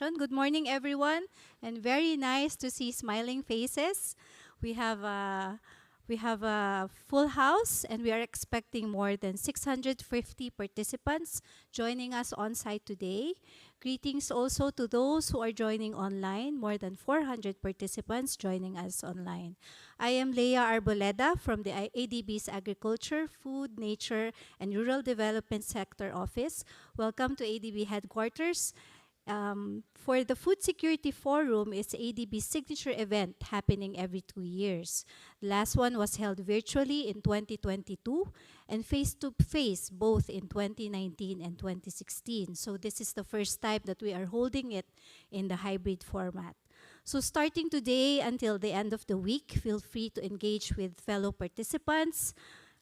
Good morning, everyone, and very nice to see smiling faces. We have a we have a full house, and we are expecting more than 650 participants joining us on site today. Greetings also to those who are joining online, more than 400 participants joining us online. I am Leah Arboleda from the ADB's Agriculture, Food, Nature, and Rural Development Sector Office. Welcome to ADB headquarters. For the Food Security Forum, it's ADB's signature event happening every 2 years. The last one was held virtually in 2022 and face-to-face both in 2019 and 2016. So this is the first time that we are holding it in the hybrid format. So starting today until the end of the week, feel free to engage with fellow participants,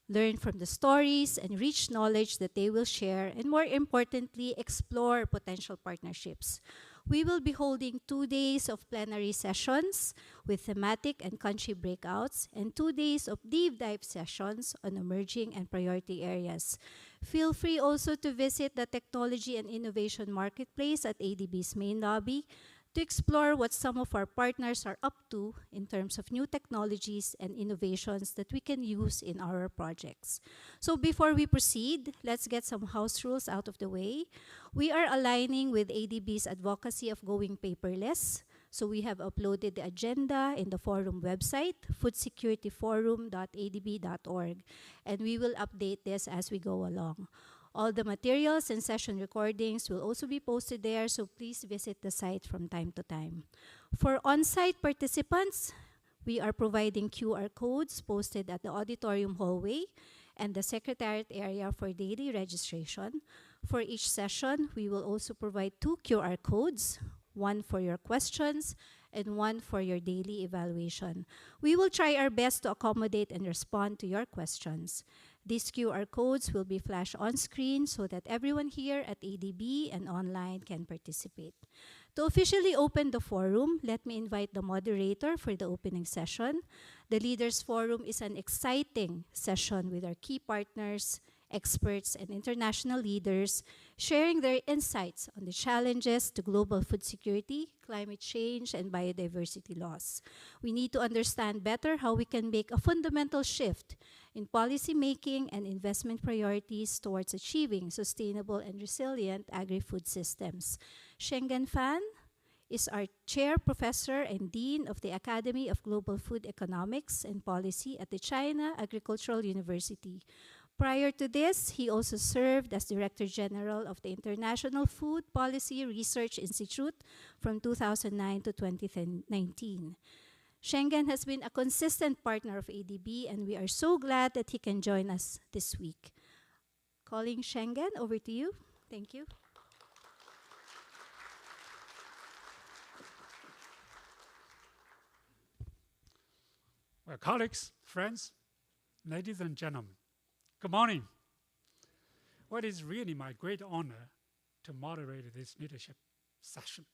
learn from the stories, and reach knowledge that they will share, and more importantly, explore potential partnerships. We will be holding 2 days of plenary sessions with thematic and country breakouts, and 2 days of deep dive sessions on emerging and priority areas. Feel free also to visit the Technology and Innovation Marketplace at ADB's main lobby to explore what some of our partners are up to in terms of new technologies and innovations that we can use in our projects. So before we proceed, let's get some house rules out of the way. We are aligning with ADB's advocacy of going paperless. So we have uploaded the agenda in the forum website, foodsecurityforum.adb.org, and we will update this as we go along. All the materials and session recordings will also be posted there, so please visit the site from time to time. For on-site participants, we are providing QR codes posted at the auditorium hallway and the secretariat area for daily registration. For each session, we will also provide 2 QR codes, one for your questions and one for your daily evaluation. We will try our best to accommodate and respond to your questions. These QR codes will be flashed on screen so that everyone here at ADB and online can participate. To officially open the forum, let me invite the moderator for the opening session. The Leaders Forum is an exciting session with our key partners, experts, and international leaders sharing their insights on the challenges to global food security, climate change, and biodiversity loss. We need to understand better how we can make a fundamental shift in policy making and investment priorities towards achieving sustainable and resilient agri-food systems. Schengen Fan is our chair, professor, and dean of the Academy of Global Food Economics and Policy at the China Agricultural University. Prior to this, he also served as Director General of the International Food Policy Research Institute from 2009 to 2019. Schengen has been a consistent partner of ADB, and we are so glad that he can join us this week. Calling Schengen, over to you. Thank you. Well, colleagues, friends, ladies and gentlemen, good morning. Well, it is really my great honor to moderate this leadership session.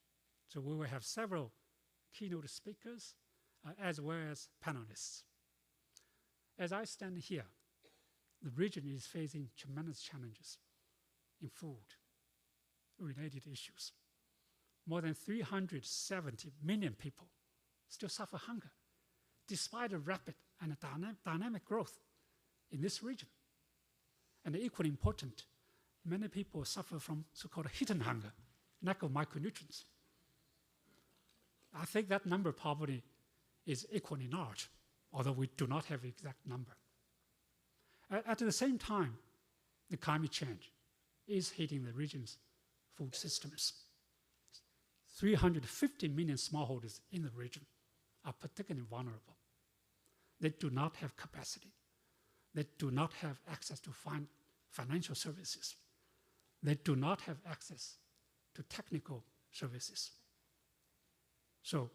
So we will have several keynote speakers as well as panelists. As I stand here, the region is facing tremendous challenges in food-related issues. More than 370 million people still suffer hunger, despite the rapid and dynamic growth in this region. And equally important, many people suffer from so-called hidden hunger, lack of micronutrients. I think that number probably is equally large, although we do not have an exact number. At the same time, the climate change is hitting the region's food systems. 350 million smallholders in the region are particularly vulnerable. They do not have capacity. They do not have access to financial services. They do not have access to technical services. So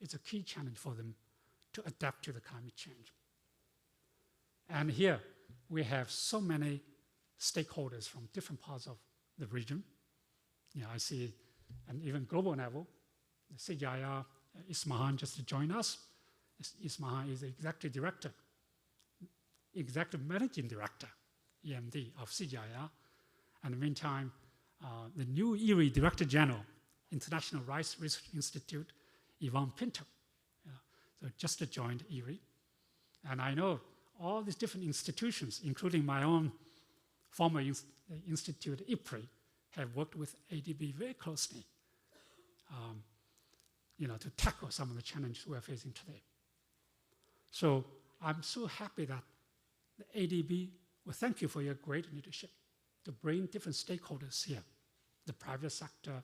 it's a key challenge for them to adapt to the climate change. And here we have so many stakeholders from different parts of the region. I see, and even global level, the CGIAR, Ismahan just joined us. Ismahan is the executive director, executive managing director, EMD of CGIAR. And in the meantime, the new ERI Director General International Rice Research Institute, Yvonne Pinto. So just joined IRI. And I know all these different institutions, including my own former institute, IPRI, have worked with ADB very closely to tackle some of the challenges we're facing today. So I'm so happy that the ADB, well, thank you for your great leadership to bring different stakeholders here, the private sector,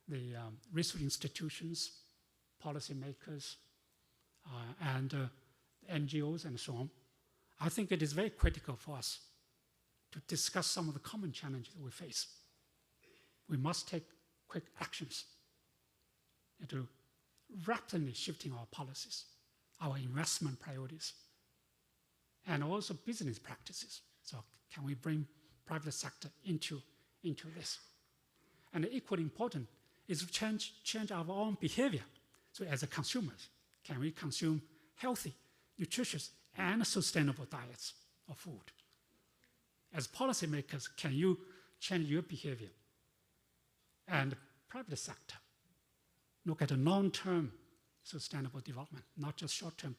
the research institutions, policymakers, and NGOs and so on. I think it is very critical for us to discuss some of the common challenges we face. We must take quick actions to rapidly shifting our policies, our investment priorities, and also business practices. So can we bring private sector into this? And equally important is to change our own behavior. So as a consumers, can we consume healthy, nutritious, and sustainable diets of food? As policymakers, can you change your behavior? And private sector, look at a long-term sustainable development, not just short-term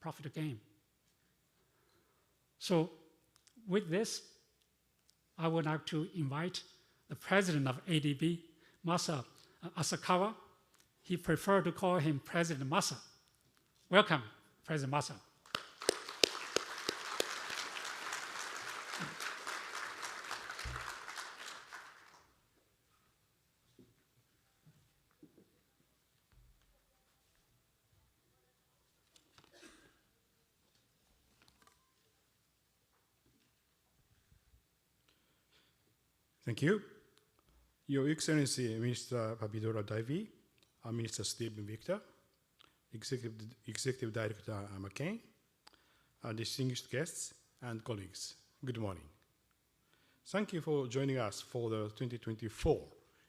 profit gain. So with this, I would like to invite the president of ADB, Masa Asakawa. He preferred to call him President Masa. Welcome, President Masa. Thank you. Your Excellency, Minister Pabidola Davy, Minister Stephen Victor, Executive Director McCain, distinguished guests and colleagues, good morning. Thank you for joining us for the 2024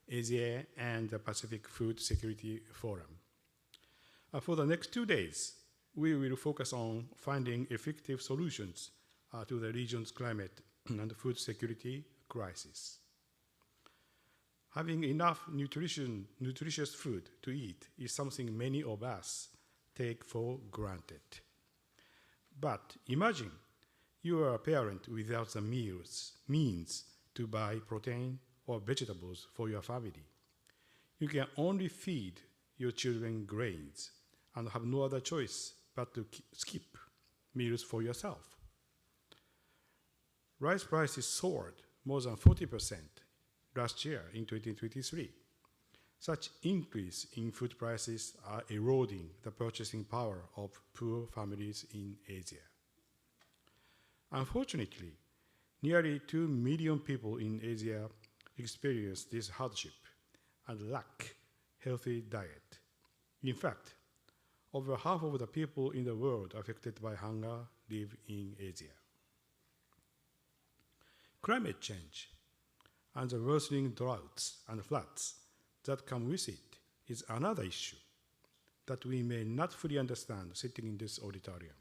Asia and the Pacific Food Security Forum. For the next 2 days, we will focus on finding effective solutions to the region's climate and food security crisis. Having enough nutritious food to eat is something many of us take for granted. But imagine you are a parent without the means to buy protein or vegetables for your family. You can only feed your children grains and have no other choice but to skip meals for yourself. Rice prices soared more than 40% last year in 2023. Such increase in food prices are eroding the purchasing power of poor families in Asia. Unfortunately, nearly 2 million people in Asia experience this hardship and lack healthy diet. In fact, over half of the people in the world affected by hunger live in Asia. Climate change and the worsening droughts and floods that come with it is another issue that we may not fully understand sitting in this auditorium.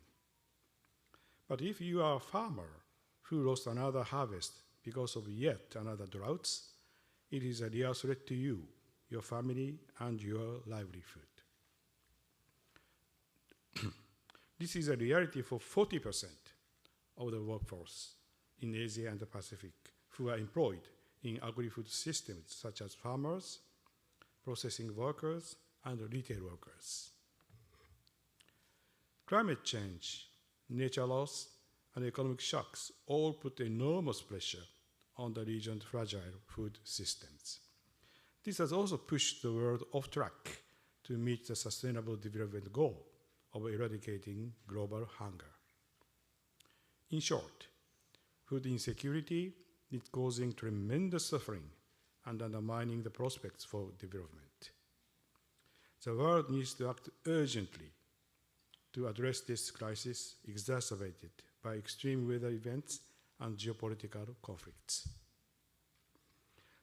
But if you are a farmer who lost another harvest because of yet another drought, it is a real threat to you, your family, and your livelihood. This is a reality for 40% of the workforce in Asia and the Pacific who are employed in agri-food systems such as farmers, processing workers, and retail workers. Climate change, nature loss, and economic shocks all put enormous pressure on the region's fragile food systems. This has also pushed the world off track to meet the Sustainable Development Goal of eradicating global hunger. In short, food insecurity is causing tremendous suffering and undermining the prospects for development. The world needs to act urgently to address this crisis exacerbated by extreme weather events and geopolitical conflicts.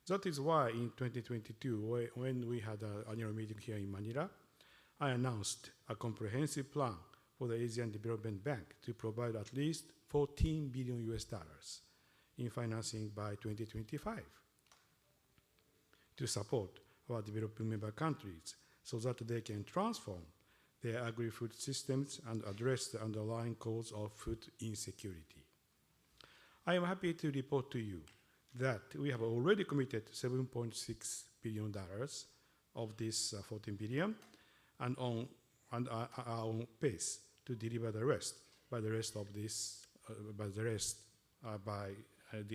That is why in 2022, when we had an annual meeting here in Manila, I announced a comprehensive plan for the Asian Development Bank to provide at least $14 billion in financing by 2025. to support our developing member countries so that they can transform their agri-food systems and address the underlying cause of food insecurity. I am happy to report to you that we have already committed $7.6 billion of this 14 billion and are on pace to deliver the rest by the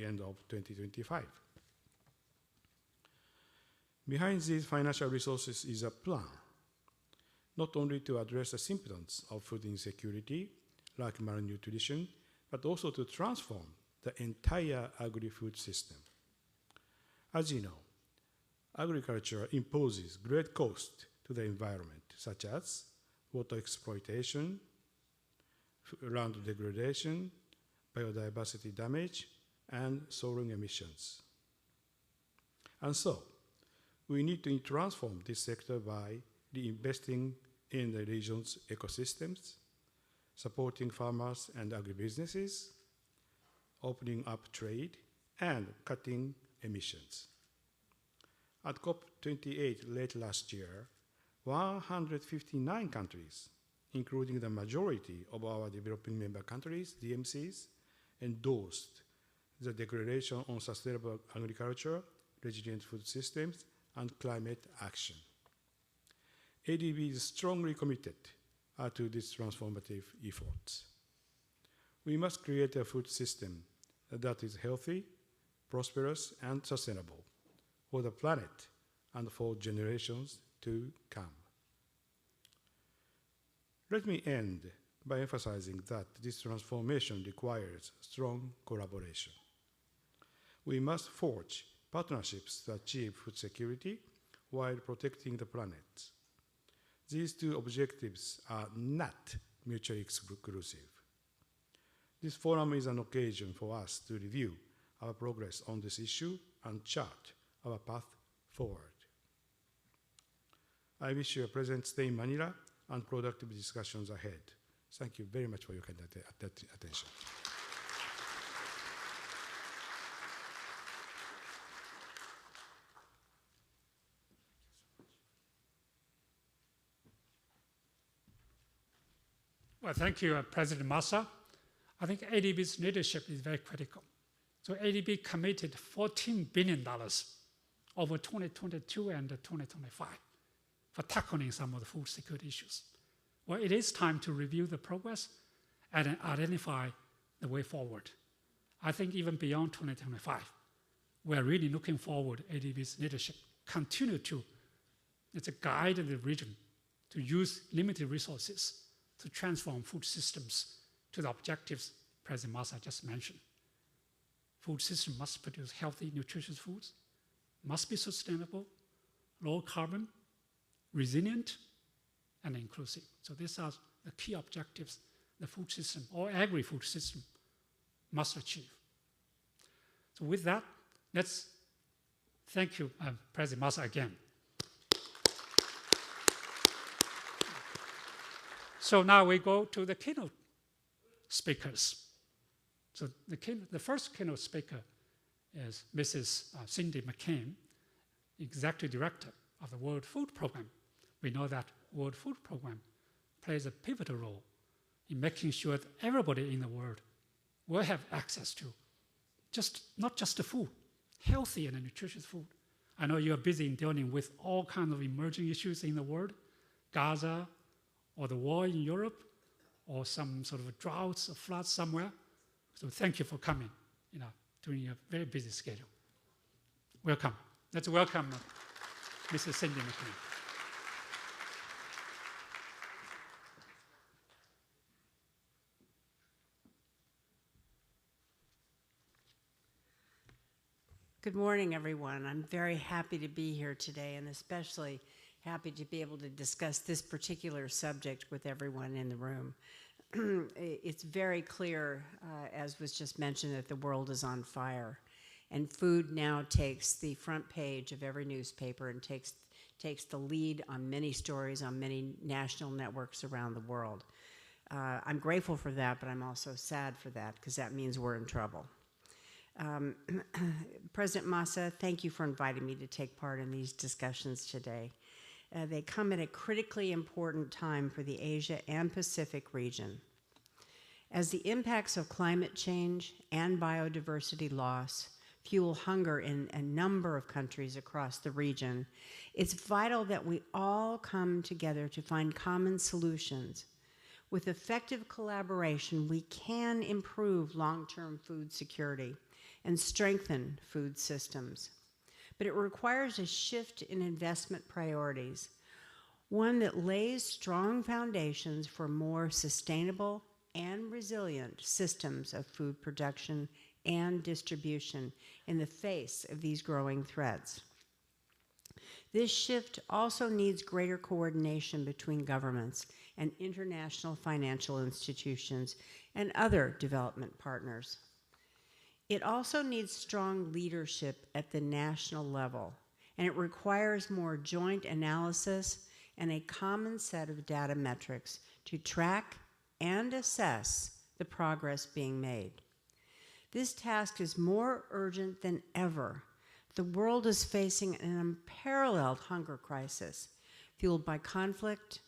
end of 2025. Behind these financial resources is a plan, not only to address the symptoms of food insecurity, like malnutrition, but also to transform the entire agri-food system. As you know, agriculture imposes great cost to the environment, such as water exploitation, land degradation, biodiversity damage, and soaring emissions. And so, we need to transform this sector by reinvesting in the region's ecosystems, supporting farmers and agribusinesses, opening up trade, and cutting emissions. At COP28 late last year, 159 countries, including the majority of our developing member countries, DMCs, endorsed the Declaration on Sustainable Agriculture, Resilient Food Systems, and Climate Action. ADB is strongly committed to these transformative efforts. We must create a food system that is healthy, prosperous, and sustainable for the planet and for generations to come. Let me end by emphasizing that this transformation requires strong collaboration. We must forge partnerships to achieve food security while protecting the planet. These two objectives are not mutually exclusive. This forum is an occasion for us to review our progress on this issue and chart our path forward. I wish you a pleasant stay in Manila and productive discussions ahead. Thank you very much for your kind attention. Well, thank you, President Masa. I think ADB's leadership is very critical. So ADB committed $14 billion over 2022 and 2025 for tackling some of the food security issues. Well, it is time to review the progress and identify the way forward. I think even beyond 2025, we're really looking forward ADB's leadership continue to guide the region to use limited resources to transform food systems to the objectives President Masa just mentioned. Food system must produce healthy, nutritious foods, must be sustainable, low carbon, resilient, and inclusive. So these are the key objectives the food system or agri-food system must achieve. So with that, let's thank you, President Masa, again. So now we go to the keynote speakers. So the first keynote speaker is Mrs. Cindy McCain, Executive Director of the World Food Program. We know that World Food Program plays a pivotal role in making sure that everybody in the world will have access to not just the food, healthy and nutritious food. I know you are busy in dealing with all kinds of emerging issues in the world, Gaza, or the war in Europe, or some sort of droughts or floods somewhere. So thank you for coming, during a very busy schedule. Welcome. Let's welcome Mrs. Cindy McCain. Good morning, everyone. I'm very happy to be here today, and especially happy to be able to discuss this particular subject with everyone in the room. It's very clear, as was just mentioned, that the world is on fire. And food now takes the front page of every newspaper and takes the lead on many stories on many national networks around the world. I'm grateful for that, but I'm also sad for that, because that means we're in trouble. President Massa, thank you for inviting me to take part in these discussions today. They come at a critically important time for the Asia and Pacific region. As the impacts of climate change and biodiversity loss fuel hunger in a number of countries across the region, it's vital that we all come together to find common solutions. With effective collaboration, we can improve long-term food security and strengthen food systems. But it requires a shift in investment priorities, one that lays strong foundations for more sustainable and resilient systems of food production and distribution in the face of these growing threats. This shift also needs greater coordination between governments and international financial institutions and other development partners. It also needs strong leadership at the national level, and it requires more joint analysis and a common set of data metrics to track and assess the progress being made. This task is more urgent than ever. The world is facing an unparalleled hunger crisis fueled by conflict,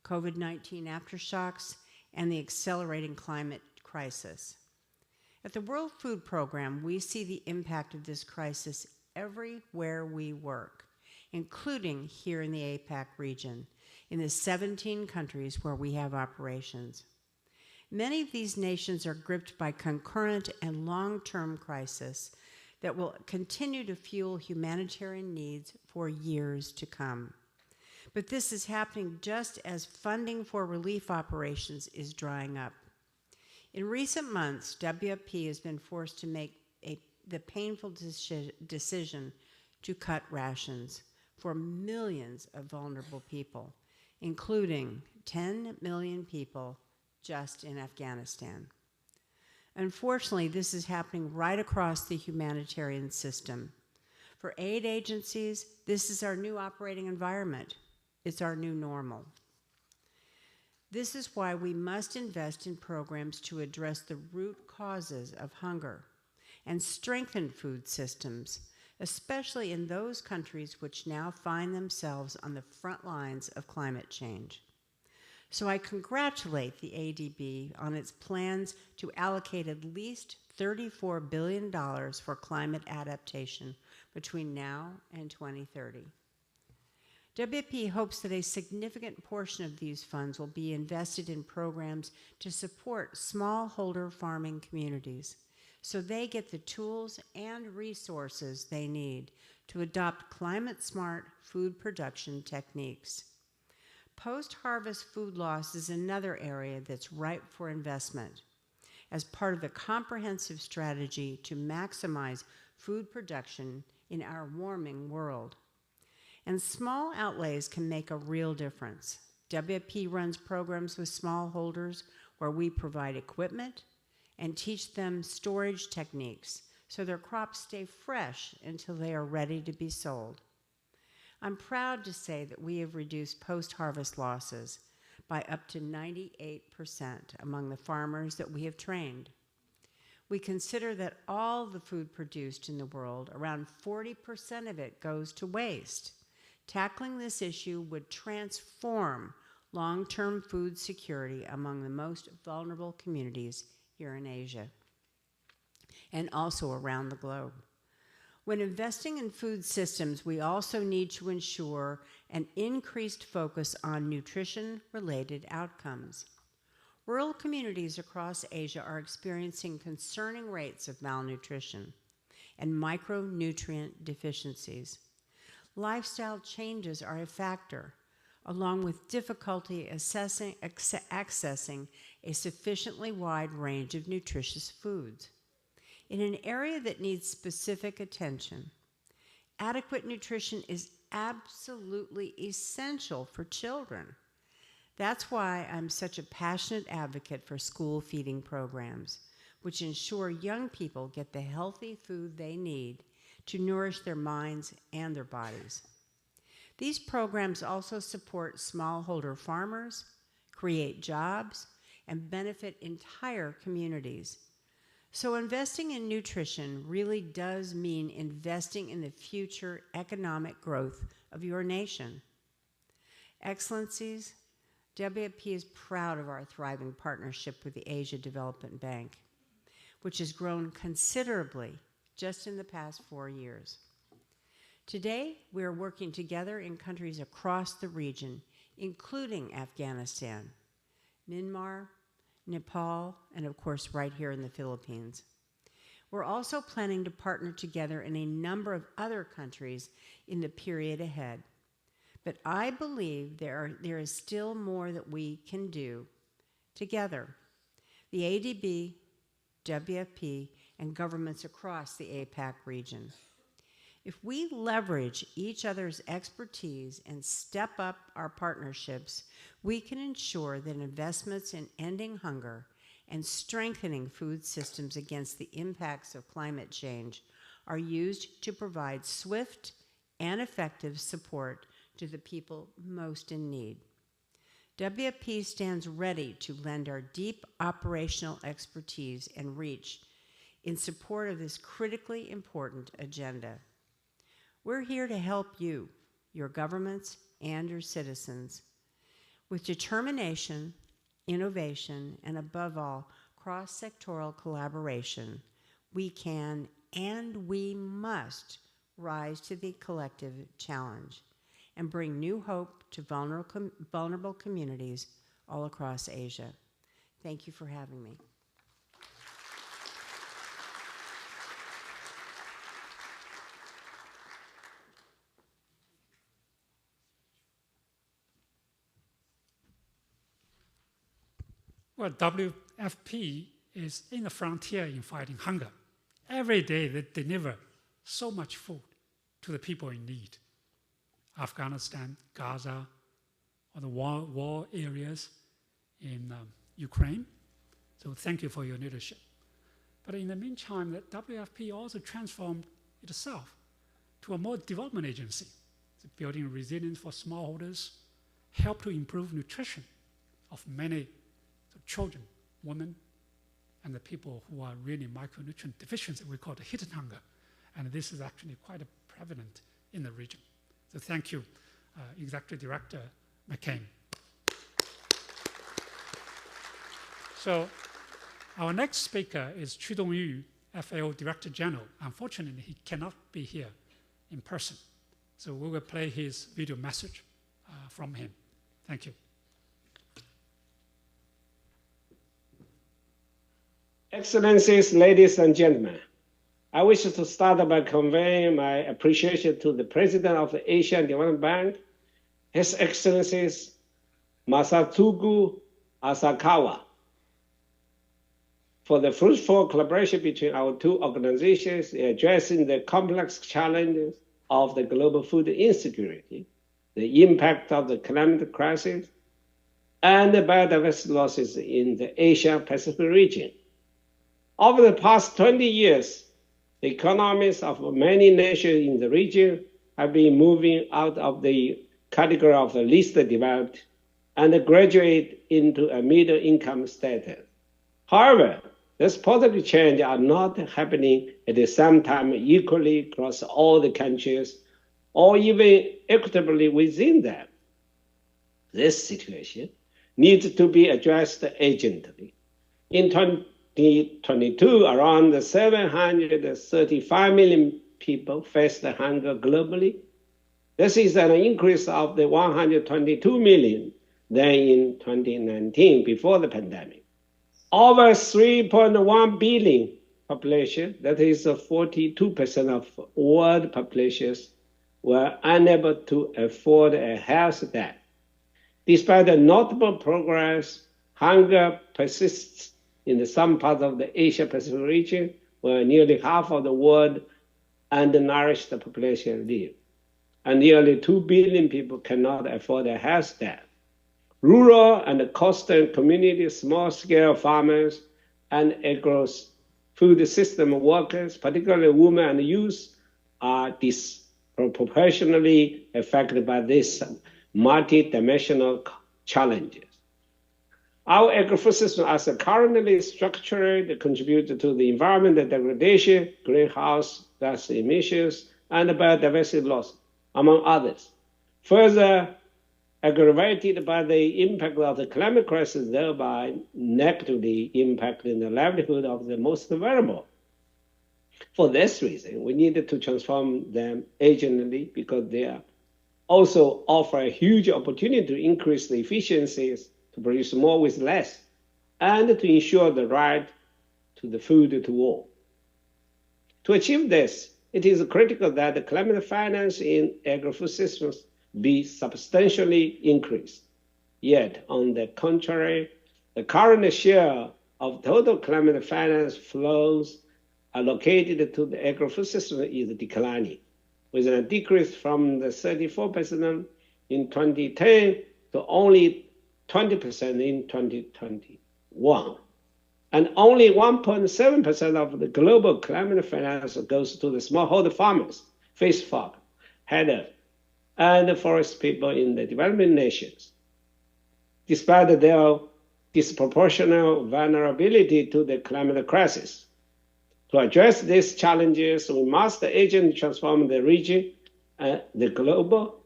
COVID-19 aftershocks, and the accelerating climate crisis. At the World Food Program, we see the impact of this crisis everywhere we work, including here in the APAC region, in the 17 countries where we have operations. Many of these nations are gripped by concurrent and long-term crises that will continue to fuel humanitarian needs for years to come. But this is happening just as funding for relief operations is drying up. In recent months, WFP has been forced to make the painful decision to cut rations for millions of vulnerable people, including 10 million people just in Afghanistan. Unfortunately, this is happening right across the humanitarian system. For aid agencies, this is our new operating environment. It's our new normal. This is why we must invest in programs to address the root causes of hunger and strengthen food systems, especially in those countries which now find themselves on the front lines of climate change. So I congratulate the ADB on its plans to allocate at least $34 billion for climate adaptation between now and 2030. WFP hopes that a significant portion of these funds will be invested in programs to support smallholder farming communities so they get the tools and resources they need to adopt climate-smart food production techniques. Post-harvest food loss is another area that's ripe for investment as part of the comprehensive strategy to maximize food production in our warming world. And small outlays can make a real difference. WFP runs programs with smallholders where we provide equipment and teach them storage techniques so their crops stay fresh until they are ready to be sold. I'm proud to say that we have reduced post-harvest losses by up to 98% among the farmers that we have trained. We consider that all the food produced in the world, around 40% of it goes to waste. Tackling this issue would transform long-term food security among the most vulnerable communities here in Asia and also around the globe. When investing in food systems, we also need to ensure an increased focus on nutrition-related outcomes. Rural communities across Asia are experiencing concerning rates of malnutrition and micronutrient deficiencies. Lifestyle changes are a factor, along with difficulty accessing a sufficiently wide range of nutritious foods. In an area that needs specific attention, adequate nutrition is absolutely essential for children. That's why I'm such a passionate advocate for school feeding programs, which ensure young people get the healthy food they need to nourish their minds and their bodies. These programs also support smallholder farmers, create jobs, and benefit entire communities. So investing in nutrition really does mean investing in the future economic growth of your nation. Excellencies, WFP is proud of our thriving partnership with the Asia Development Bank, which has grown considerably just in the past 4 years. Today, we are working together in countries across the region, including Afghanistan, Myanmar, Nepal, and of course, right here in the Philippines. We're also planning to partner together in a number of other countries in the period ahead. But I believe there is still more that we can do together. The ADB, WFP, and governments across the APAC region. If we leverage each other's expertise and step up our partnerships, we can ensure that investments in ending hunger and strengthening food systems against the impacts of climate change are used to provide swift and effective support to the people most in need. WFP stands ready to lend our deep operational expertise and reach in support of this critically important agenda. We're here to help you, your governments, and your citizens. With determination, innovation, and above all, cross-sectoral collaboration, we can and we must rise to the collective challenge and bring new hope to vulnerable communities all across Asia. Thank you for having me. Well, WFP is in the frontier in fighting hunger. Every day they deliver so much food to the people in need. Afghanistan, Gaza, or the war areas in Ukraine. So thank you for your leadership. But in the meantime, the WFP also transformed itself to a more development agency, building resilience for smallholders, help to improve nutrition of many children, women, and the people who are really micronutrient deficient. We call it hidden hunger. And this is actually quite prevalent in the region. So thank you, Executive Director McCain. So our next speaker is Chu Dongyu, FAO Director General. Unfortunately, he cannot be here in person. So we will play his video message from him. Thank you. Excellencies, ladies and gentlemen, I wish to start by conveying my appreciation to the President of the Asian Development Bank, His Excellencies Masatsugu Asakawa, for the fruitful collaboration between our two organizations in addressing the complex challenges of the global food insecurity, the impact of the climate crisis, and the biodiversity losses in the Asia-Pacific region. Over the past 20 years, the economies of many nations in the region have been moving out of the category of the least developed and graduate into a middle income status. However, this positive change are not happening at the same time equally across all the countries or even equitably within them. This situation needs to be addressed urgently. In 2022, around 735 million people faced hunger globally. This is an increase of the 122 million than in 2019, before the pandemic. Over 3.1 billion population, that is 42% of world populations, were unable to afford a health debt. Despite the notable progress, hunger persists in some parts of the Asia-Pacific region, where nearly half of the world undernourished population live, and nearly 2 billion people cannot afford a health debt. Rural and coastal communities, small-scale farmers, and agro-food system workers, particularly women and youth, are disproportionately affected by these multidimensional challenges. Our agri-food system, as currently structured, contributes to the environmental degradation, greenhouse gas emissions, and biodiversity loss, among others. Further aggravated by the impact of the climate crisis, thereby negatively impacting the livelihood of the most vulnerable. For this reason, we needed to transform them urgently because they also offer a huge opportunity to increase the efficiencies, to produce more with less, and to ensure the right to the food to all. To achieve this, it is critical that the climate finance in agri-food systems be substantially increased. Yet, on the contrary, the current share of total climate finance flows allocated to the agri-food system is declining, with a decrease from the 34% in 2010 to only 20% in 2021. And only 1.7% of the global climate finance goes to the smallholder farmers, fish farmers, headers, and forest people in the developing nations. Despite their disproportionate vulnerability to the climate crisis. To address these challenges, we must urgently transform the region and the global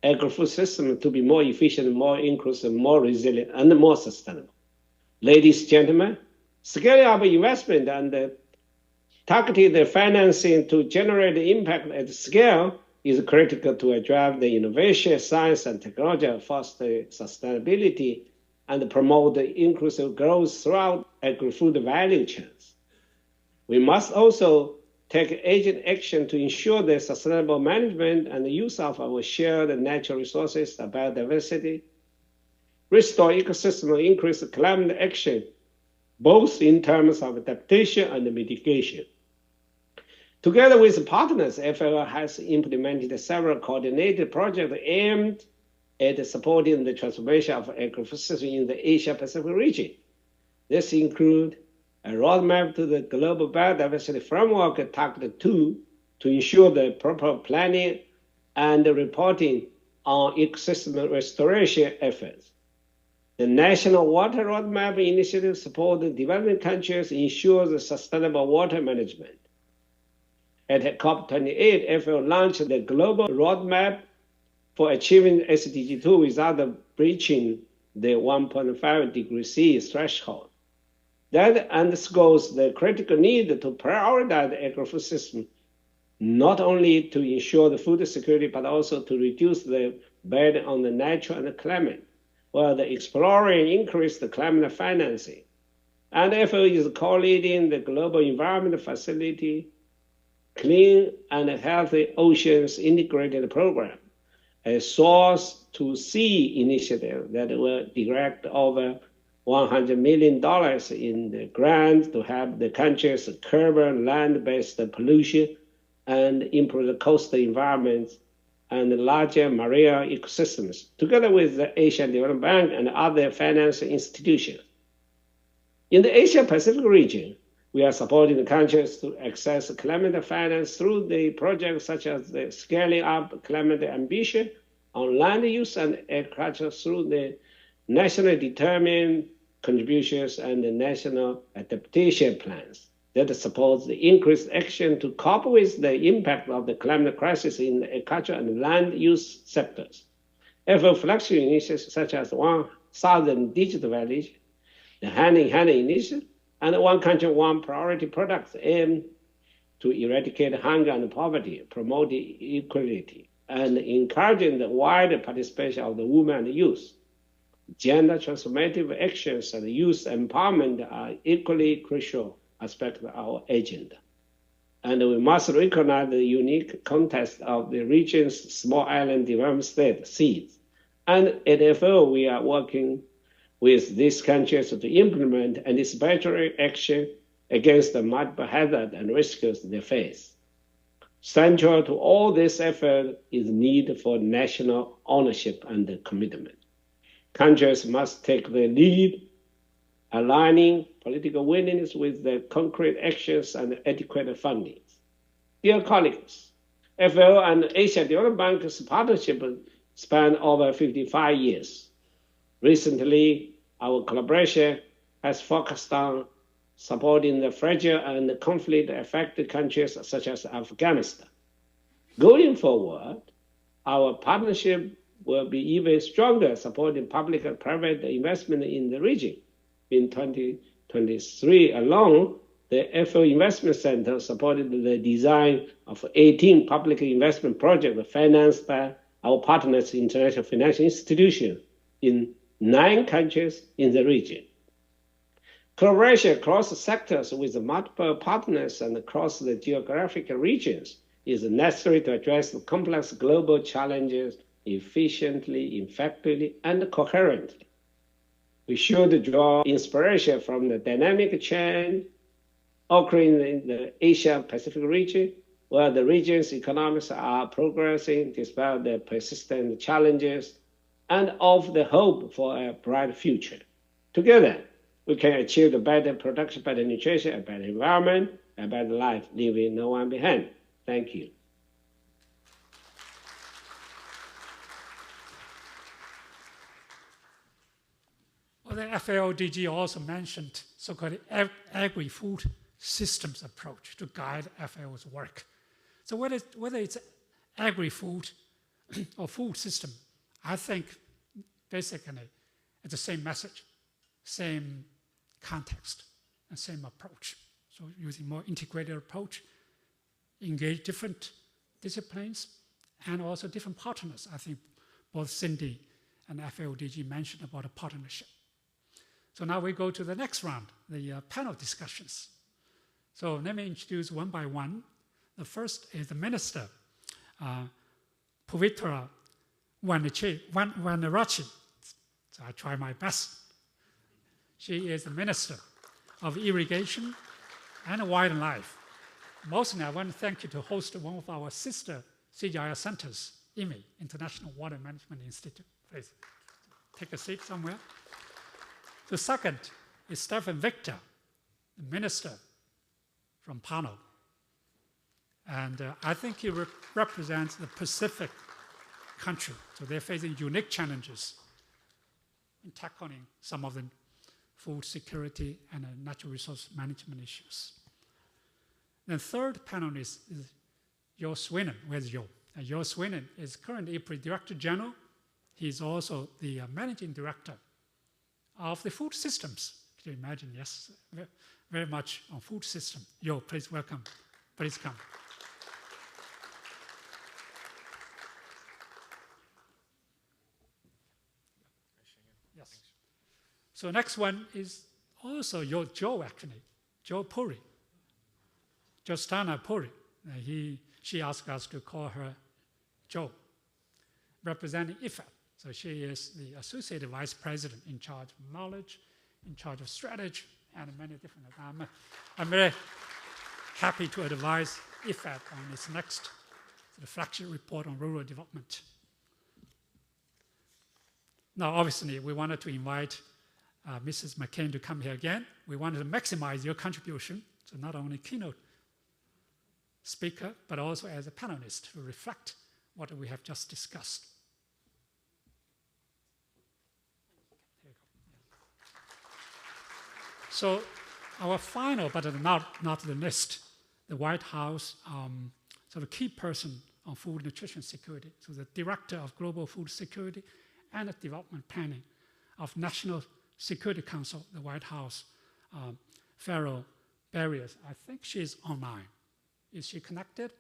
agri-food system to be more efficient, more inclusive, more resilient, and more sustainable. Ladies and gentlemen, scaling up investment and targeted financing to generate impact at scale is critical to drive the innovation, science, and technology, foster sustainability, and promote the inclusive growth throughout agri-food value chains. We must also take urgent action to ensure the sustainable management and the use of our shared natural resources, biodiversity, restore ecosystem, increase climate action, both in terms of adaptation and mitigation. Together with partners, FAO has implemented several coordinated projects aimed at supporting the transformation of agri-food system in the Asia-Pacific region. This includes a roadmap to the global biodiversity framework targeted to ensure the proper planning and reporting on ecosystem restoration efforts. The National Water Roadmap initiative supports developing countries ensure the sustainable water management. At COP28, FAO launched the Global Roadmap for achieving SDG 2 without breaching the 1.5 degrees C threshold. That underscores the critical need to prioritize the agri-food system, not only to ensure the food security, but also to reduce the burden on the nature and the climate, while the exploring increase the climate financing. And FAO is co-leading the Global Environment Facility Clean and Healthy Oceans Integrated Program, a source to sea initiative that will direct over $100 million in the grant to help the countries curb land-based pollution and improve the coastal environments and larger marine ecosystems, together with the Asian Development Bank and other financial institutions. In the Asia-Pacific region, we are supporting the countries to access climate finance through the projects such as the Scaling Up Climate Ambition on land use and agriculture through the nationally determined contributions and the national adaptation plans that supports the increased action to cope with the impact of the climate crisis in the agriculture and land use sectors. FAO flagship initiatives such as One Southern Digital Village, the Hand in Hand initiative, and One Country, One Priority products aim to eradicate hunger and poverty, promote equality, and encouraging the wider participation of the women and youth. Gender transformative actions and youth empowerment are equally crucial aspects of our agenda. And we must recognize the unique context of the region's small island development state, SEED. And at FAO, we are working with these countries to implement anticipatory action against the multiple hazards and risks they face. Central to all this effort is need for national ownership and commitment. Countries must take the lead, aligning political willingness with the concrete actions and adequate funding. Dear colleagues, FAO and Asia Development Bank's partnership span over 55 years. Recently, our collaboration has focused on supporting the fragile and conflict-affected countries such as Afghanistan. Going forward, our partnership will be even stronger, supporting public and private investment in the region. In 2023 alone, the FO Investment Center supported the design of 18 public investment projects financed by our partners, international financial institutions, in 9 countries in the region. Collaboration across sectors with multiple partners and across the geographic regions is necessary to address the complex global challenges efficiently, effectively, and coherently. We should draw inspiration from the dynamic change occurring in the Asia-Pacific region, where the region's economies are progressing despite the persistent challenges, and of the hope for a bright future. Together, we can achieve the better production, better nutrition, a better environment, a better life, leaving no one behind. Thank you. Well, the FAO DG also mentioned so-called agri-food systems approach to guide FAO's work. So whether it's agri-food or food system, I think basically it's the same message, same context, and same approach. So using more integrated approach, engage different disciplines and also different partners. I think both Cindy and FAO-DG mentioned about a partnership. So now we go to the next round, the panel discussions. So let me introduce one by one. The first is the Minister, Pavitra Vanarachi. So I try my best. She is the Minister of Irrigation and Wildlife. Mostly, I want to thank you to host one of our sister CGIAR centers, IMI, International Water Management Institute. Please take a seat somewhere. The second is Stefan Victor, the Minister from Pano. And I think he represents the Pacific country. So they're facing unique challenges in tackling some of the food security and natural resource management issues. The third panelist is Jo Swinen. Where's Jo? Jo Swinen is currently IPRI Director General. He's also the Managing Director of the food systems. Can you imagine? Yes, very much on food system. Jo, please welcome. Please come. Yes. So next one is also Jo actually, Jo Puri. Jostana Puri. She asked us to call her Jo, representing IFAD. So she is the Associate Vice President in charge of knowledge, in charge of strategy, and many different. I'm very happy to advise IFAD on its next flagship report on rural development. Now, obviously, we wanted to invite Mrs. McCain to come here again. We wanted to maximize your contribution, so not only keynote speaker, but also as a panelist to reflect what we have just discussed. So our final, but not the least, the White House sort of key person on food nutrition security, so the Director of Global Food Security and Development Planning of National Security Council, the White House, Farrell Barriers. I think she's online. Is she connected?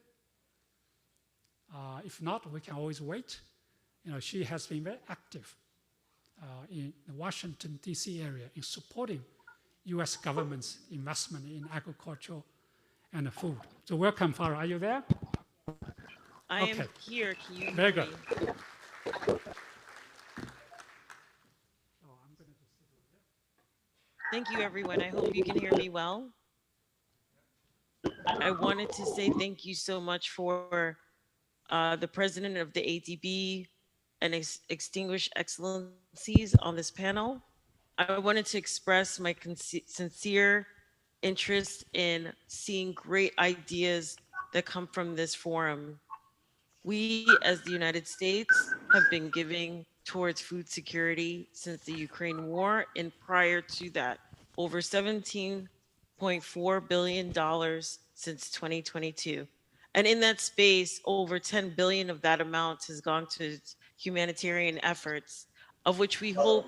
If not, we can always wait. You know, she has been very active in the Washington, D.C. area in supporting U.S. government's investment in agriculture and food. So welcome, Farah. Are you there? I am here. Can you Very hear good. me? Thank you, everyone. I hope you can hear me well. I wanted to say thank you so much for the president of the ADB and Extinguished Excellencies on this panel. I wanted to express my sincere interest in seeing great ideas that come from this forum. We, as the United States, have been giving towards food security since the Ukraine war, and prior to that, over $17.4 billion since 2022. And in that space, over 10 billion of that amount has gone to humanitarian efforts, of which we hope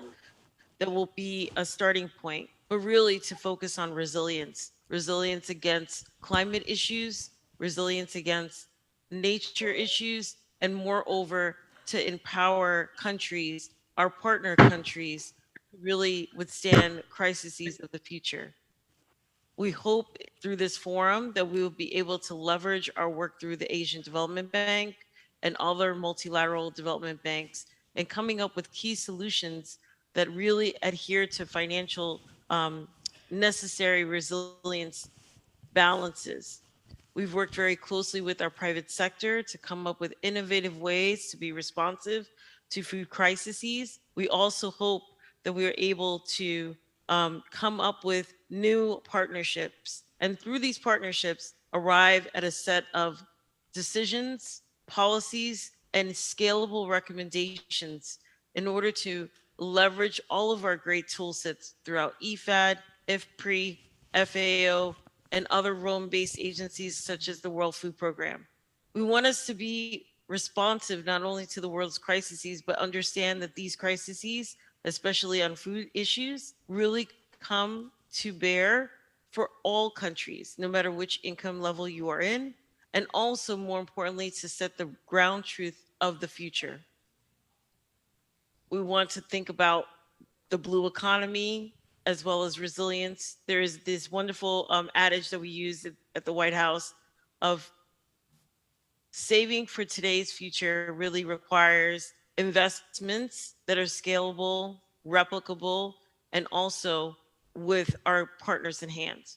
that will be a starting point, but really to focus on resilience, resilience against climate issues, resilience against nature issues, and moreover, to empower countries, our partner countries, to really withstand crises of the future. We hope through this forum that we will be able to leverage our work through the Asian Development Bank and other multilateral development banks and coming up with key solutions that really adhere to financial necessary resilience balances. We've worked very closely with our private sector to come up with innovative ways to be responsive to food crises. We also hope that we are able to come up with new partnerships, and through these partnerships, arrive at a set of decisions, policies, and scalable recommendations in order to leverage all of our great tool sets throughout EFAD, IFPRI, FAO, and other Rome-based agencies such as the World Food Program. We want us to be responsive not only to the world's crises, but understand that these crises, especially on food issues, really come to bear for all countries, no matter which income level you are in, and also, more importantly, to set the ground truth of the future. We want to think about the blue economy as well as resilience. There is this wonderful adage that we use at the White House of saving for today's future really requires investments that are scalable, replicable, and also with our partners in hand.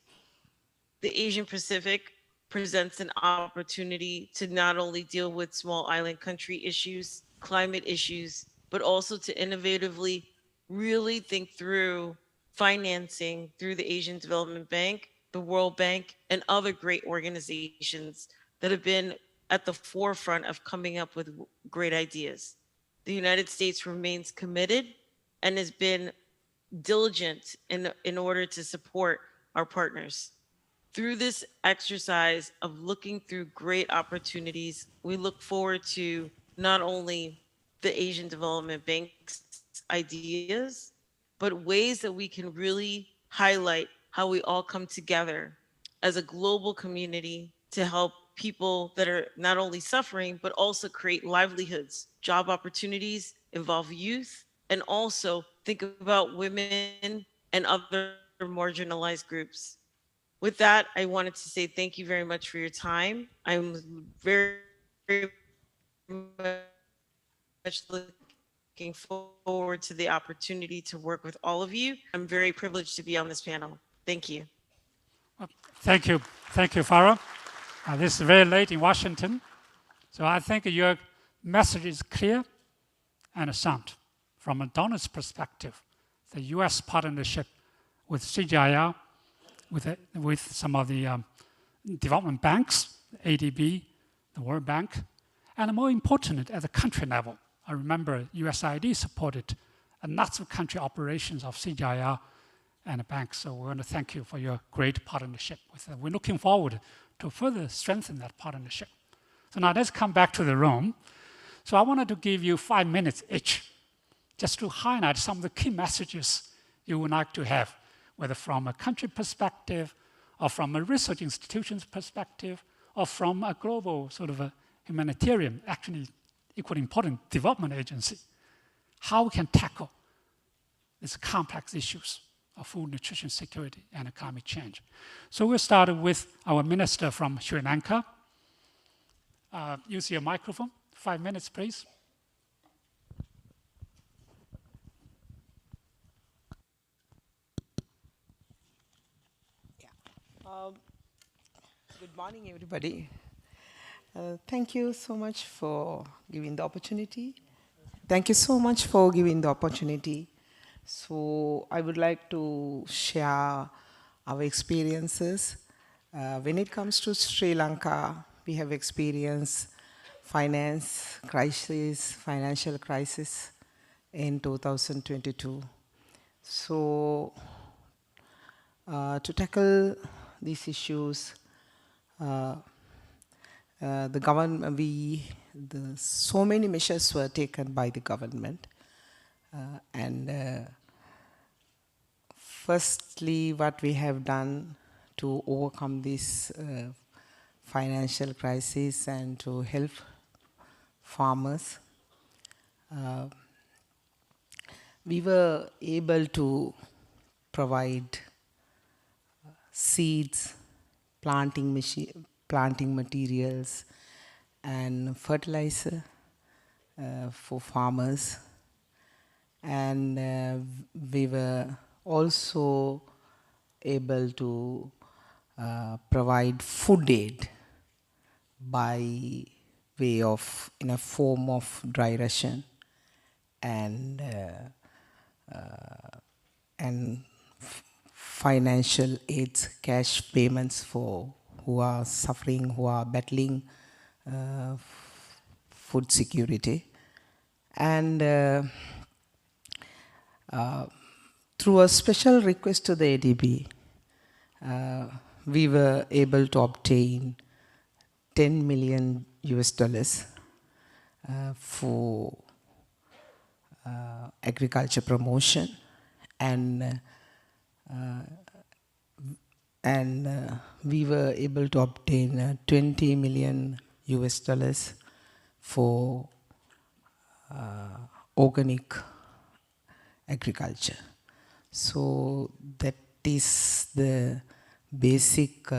The Asian Pacific presents an opportunity to not only deal with small island country issues, climate issues, but also to innovatively really think through financing through the Asian Development Bank, the World Bank, and other great organizations that have been at the forefront of coming up with great ideas. The United States remains committed and has been diligent in order to support our partners. Through this exercise of looking through great opportunities, we look forward to not only the Asian Development Bank's ideas, but ways that we can really highlight how we all come together as a global community to help people that are not only suffering, but also create livelihoods, job opportunities, involve youth, and also think about women and other marginalized groups. With that, I wanted to say thank you very much for your time. I'm very, very much looking forward to the opportunity to work with all of you. I'm very privileged to be on this panel. Thank you. Thank you, Farah. This is very late in Washington, so I think your message is clear and sound. From a donor's perspective, the U.S. partnership with CGIAR, with some of the development banks, ADB, the World Bank, and more important, at the country level. I remember USAID supported lots of country operations of CGIAR and the banks, so we want to thank you for your great partnership with them. We're looking forward to further strengthen that partnership. So now let's come back to the room. So I wanted to give you 5 minutes each, just to highlight some of the key messages you would like to have, whether from a country perspective, or from a research institution's perspective, or from a global sort of a humanitarian, actually equally important development agency. How we can tackle these complex issues of food, nutrition security, and climate change. So we'll start with our minister from Sri Lanka. Use your microphone. 5 minutes, please. Good morning, everybody. Thank you so much for giving the opportunity. Thank you so much for giving the opportunity. So I would like to share our experiences. When it comes to Sri Lanka, we have experienced financial crisis, in 2022. So to tackle these issues, the government, so many measures were taken by the government. Firstly, what we have done to overcome this financial crisis and to help farmers, we were able to provide seeds, planting materials, and fertilizer for farmers. And we were also able to provide food aid by way of, in a form of dry ration and financial aids, cash payments for who are suffering, who are battling food security. And through a special request to the ADB, we were able to obtain $10 million for agriculture promotion, and we were able to obtain $20 million for organic agriculture. So that is the basic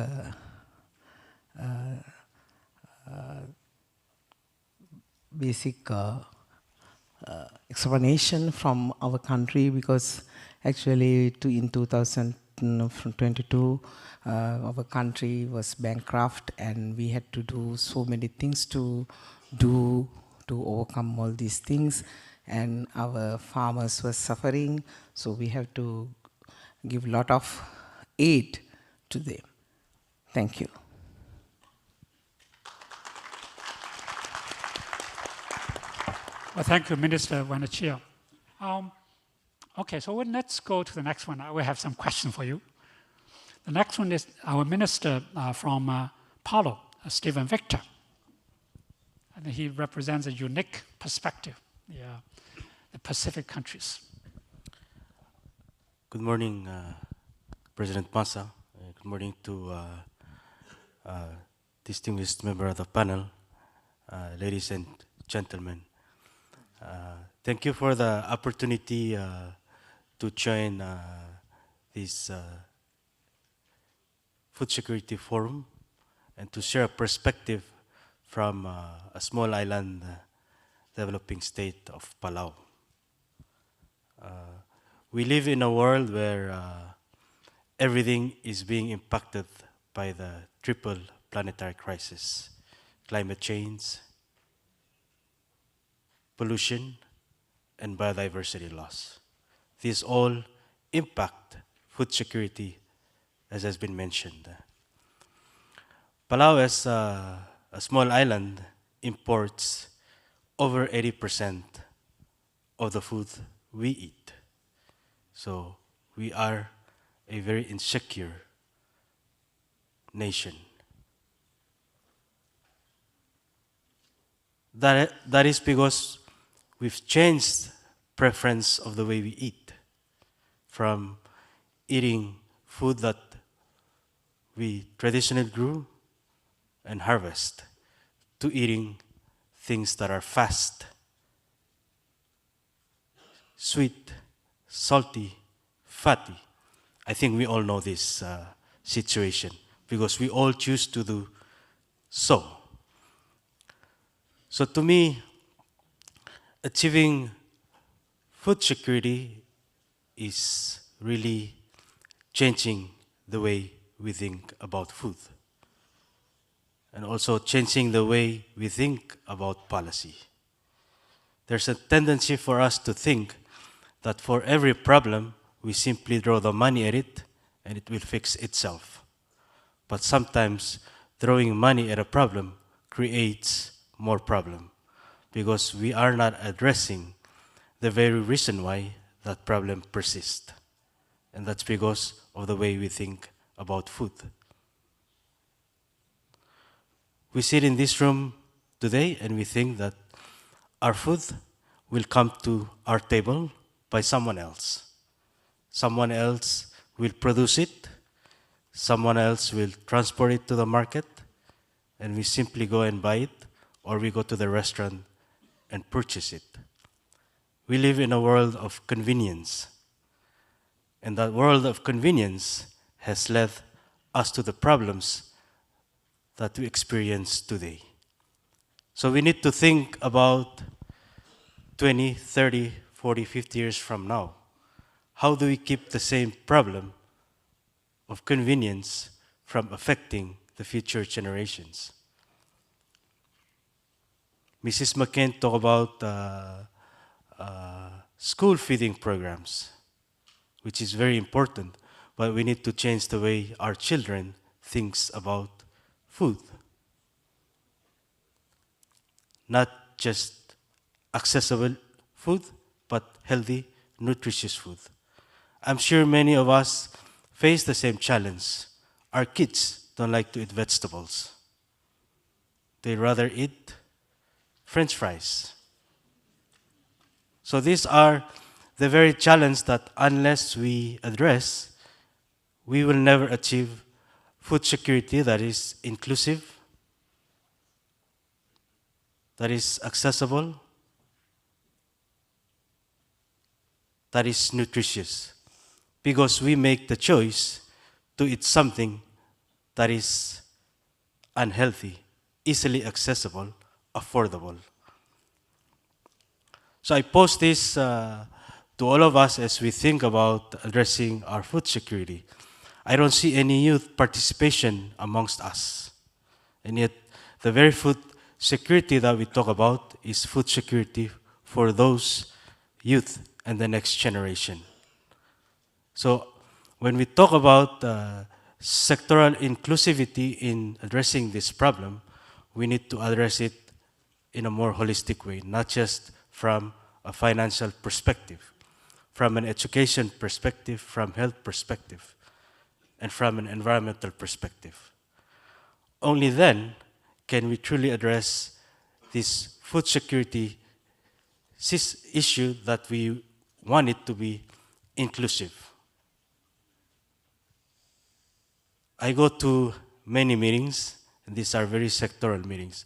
explanation from our country, because actually in 2022 our country was bankrupt and we had to do so many things to overcome all these things, and our farmers were suffering, so we have to give a lot of aid to them. Thank you. Well, thank you, Minister Vanachia. Okay, so let's go to the next one. I will have some questions for you. The next one is our minister from Palau, Stephen Victor. And he represents a unique perspective, the Pacific countries. Good morning, President Massa. Good morning to distinguished member of the panel, ladies and gentlemen. Thank you for the opportunity to join this Food Security Forum and to share a perspective from a small island developing state of Palau. We live in a world where everything is being impacted by the triple planetary crisis: climate change, pollution, and biodiversity loss. These all impact food security, as has been mentioned. Palau, as a small island, imports over 80% of the food we eat. So we are a very insecure nation. That is because we've changed preference of the way we eat, from eating food that we traditionally grew and harvest to eating things that are fast, sweet, salty, fatty. I think we all know this situation because we all choose to do so. So to me, achieving food security is really changing the way we think about food, and also changing the way we think about policy. There's a tendency for us to think that for every problem, we simply throw the money at it and it will fix itself. But sometimes throwing money at a problem creates more problem, because we are not addressing the very reason why that problem persists. And that's because of the way we think about food. We sit in this room today and we think that our food will come to our table by someone else. Someone else will produce it, someone else will transport it to the market, and we simply go and buy it, or we go to the restaurant and purchase it. We live in a world of convenience, and that world of convenience has led us to the problems that we experience today. So we need to think about 20, 30, 40, 50 years from now. How do we keep the same problem of convenience from affecting the future generations? Mrs. McCain talked about school feeding programs, which is very important, but we need to change the way our children thinks about food. Not just accessible food, but healthy, nutritious food. I'm sure many of us face the same challenge. Our kids don't like to eat vegetables. They rather eat French fries. So these are the very challenge that unless we address, we will never achieve food security that is inclusive, that is accessible, that is nutritious. Because we make the choice to eat something that is unhealthy, easily accessible, affordable. So I pose this to all of us as we think about addressing our food security. I don't see any youth participation amongst us. And yet, the very food security that we talk about is food security for those youth and the next generation. So when we talk about sectoral inclusivity in addressing this problem, we need to address it in a more holistic way, not just from a financial perspective, from an education perspective, from health perspective, and from an environmental perspective. Only then can we truly address this food security issue that we want it to be inclusive. I go to many meetings, and these are very sectoral meetings.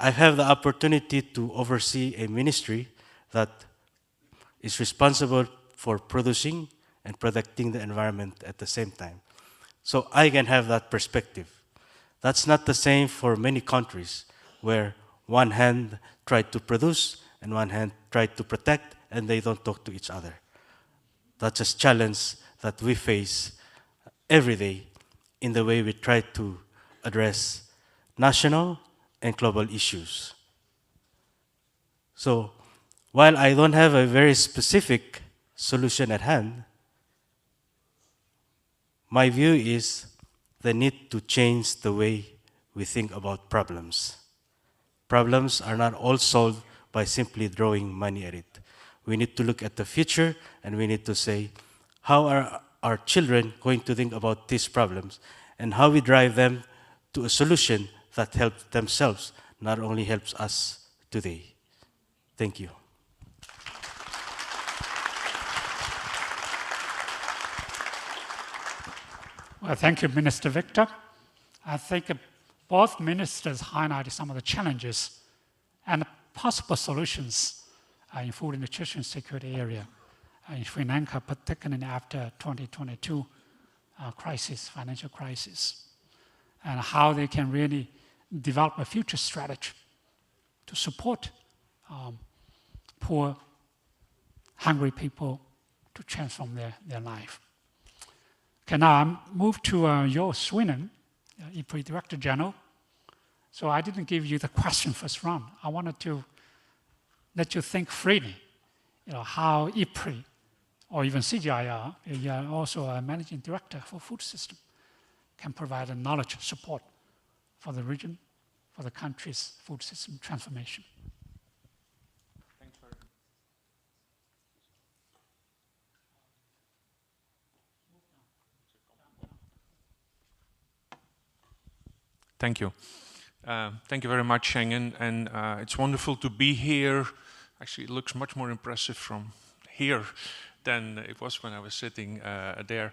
I have the opportunity to oversee a ministry that is responsible for producing and protecting the environment at the same time. So I can have that perspective. That's not the same for many countries where one hand tried to produce and one hand tried to protect, and they don't talk to each other. That's a challenge that we face every day in the way we try to address national and global issues. So, while I don't have a very specific solution at hand, my view is the need to change the way we think about problems. Problems are not all solved by simply throwing money at it. We need to look at the future, and we need to say, how are our children going to think about these problems, and how we drive them to a solution that helps themselves, not only helps us today. Thank you. Well, thank you, Minister Victor. I think both ministers highlighted some of the challenges and possible solutions in food and nutrition security area in Sri Lanka, particularly after 2022 financial crisis, and how they can really develop a future strategy to support poor, hungry people to transform their life. Okay, now I move to Jo Swinen, IPRI Director General. So I didn't give you the question first round. I wanted to let you think freely, how IPRI or even CGIAR, you are also a managing director for food system, can provide a knowledge support for the region, for the country's food system transformation. Thanks very much. Thank you. Thank you very much, Schengen, and it's wonderful to be here. Actually, it looks much more impressive from here than it was when I was sitting there.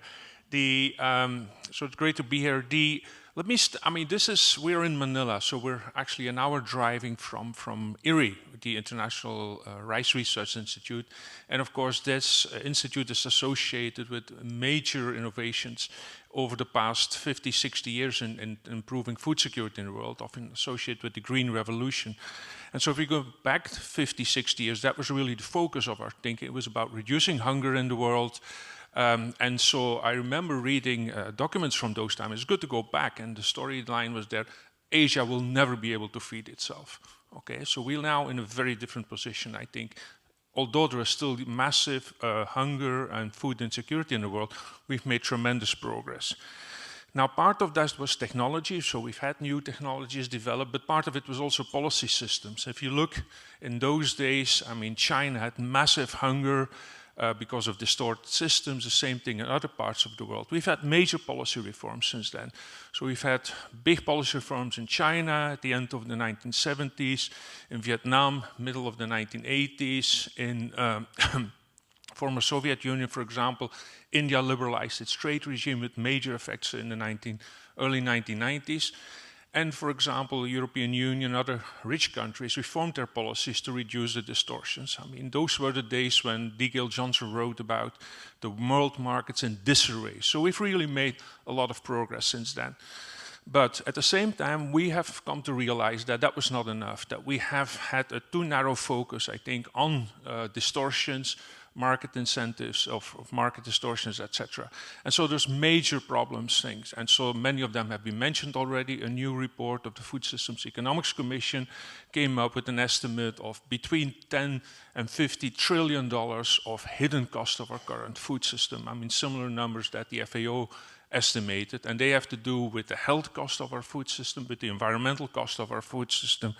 So it's great to be here. We're in Manila, so we're actually an hour driving from IRRI, the International Rice Research Institute. And of course, this institute is associated with major innovations over the past 50, 60 years in improving food security in the world, often associated with the Green Revolution. And so if we go back 50, 60 years, that was really the focus of our thinking. It was about reducing hunger in the world. And so I remember reading documents from those times. It's good to go back, and the storyline was there. Asia will never be able to feed itself. Okay, so we're now in a very different position, I think. Although there is still massive hunger and food insecurity in the world, we've made tremendous progress. Now, part of that was technology, so we've had new technologies developed, but part of it was also policy systems. If you look in those days, I mean, China had massive hunger because of distorted systems, the same thing in other parts of the world. We've had major policy reforms since then. So we've had big policy reforms in China at the end of the 1970s, in Vietnam, middle of the 1980s, in former Soviet Union, for example. India liberalized its trade regime with major effects in the early 1990s. And for example, the European Union and other rich countries reformed their policies to reduce the distortions. I mean, those were the days when D. Gale Johnson wrote about the world markets in disarray. So we've really made a lot of progress since then. But at the same time, we have come to realize that that was not enough, that we have had a too narrow focus, I think, on distortions, market incentives of market distortions, etc. And so there's major problems, things. And so many of them have been mentioned already. A new report of the Food Systems Economics Commission came up with an estimate of between $10 and $50 trillion of hidden cost of our current food system. I mean, similar numbers that the FAO estimated, and they have to do with the health cost of our food system, with the environmental cost of our food system,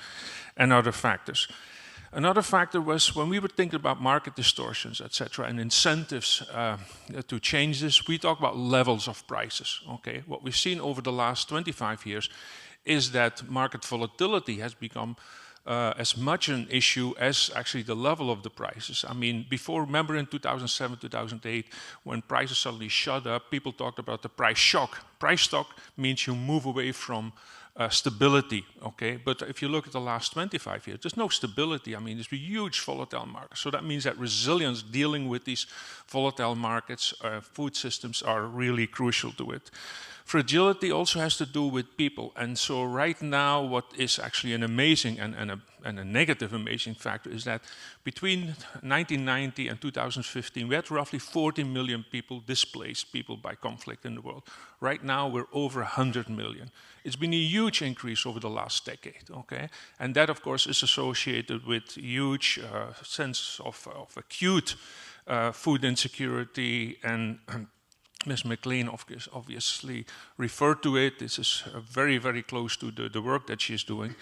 and other factors. Another factor was when we were thinking about market distortions, etc., and incentives to change this, we talk about levels of prices. Okay, what we've seen over the last 25 years is that market volatility has become as much an issue as actually the level of the prices. I mean, remember in 2007, 2008, when prices suddenly shot up, people talked about the price shock. Price shock means you move away from stability, okay? But if you look at the last 25 years, there's no stability. I mean, there's a huge volatile market. So that means that resilience, dealing with these volatile markets, food systems are really crucial to it. Fragility also has to do with people. And so right now, what is actually an amazing and a negative amazing factor is that between 1990 and 2015, we had roughly 40 million people, displaced people by conflict in the world. Right now, we're over 100 million. It's been a huge increase over the last decade, okay? And that, of course, is associated with huge sense of acute food insecurity, and Ms. McLean obviously referred to it. This is very, very close to the work that she's doing.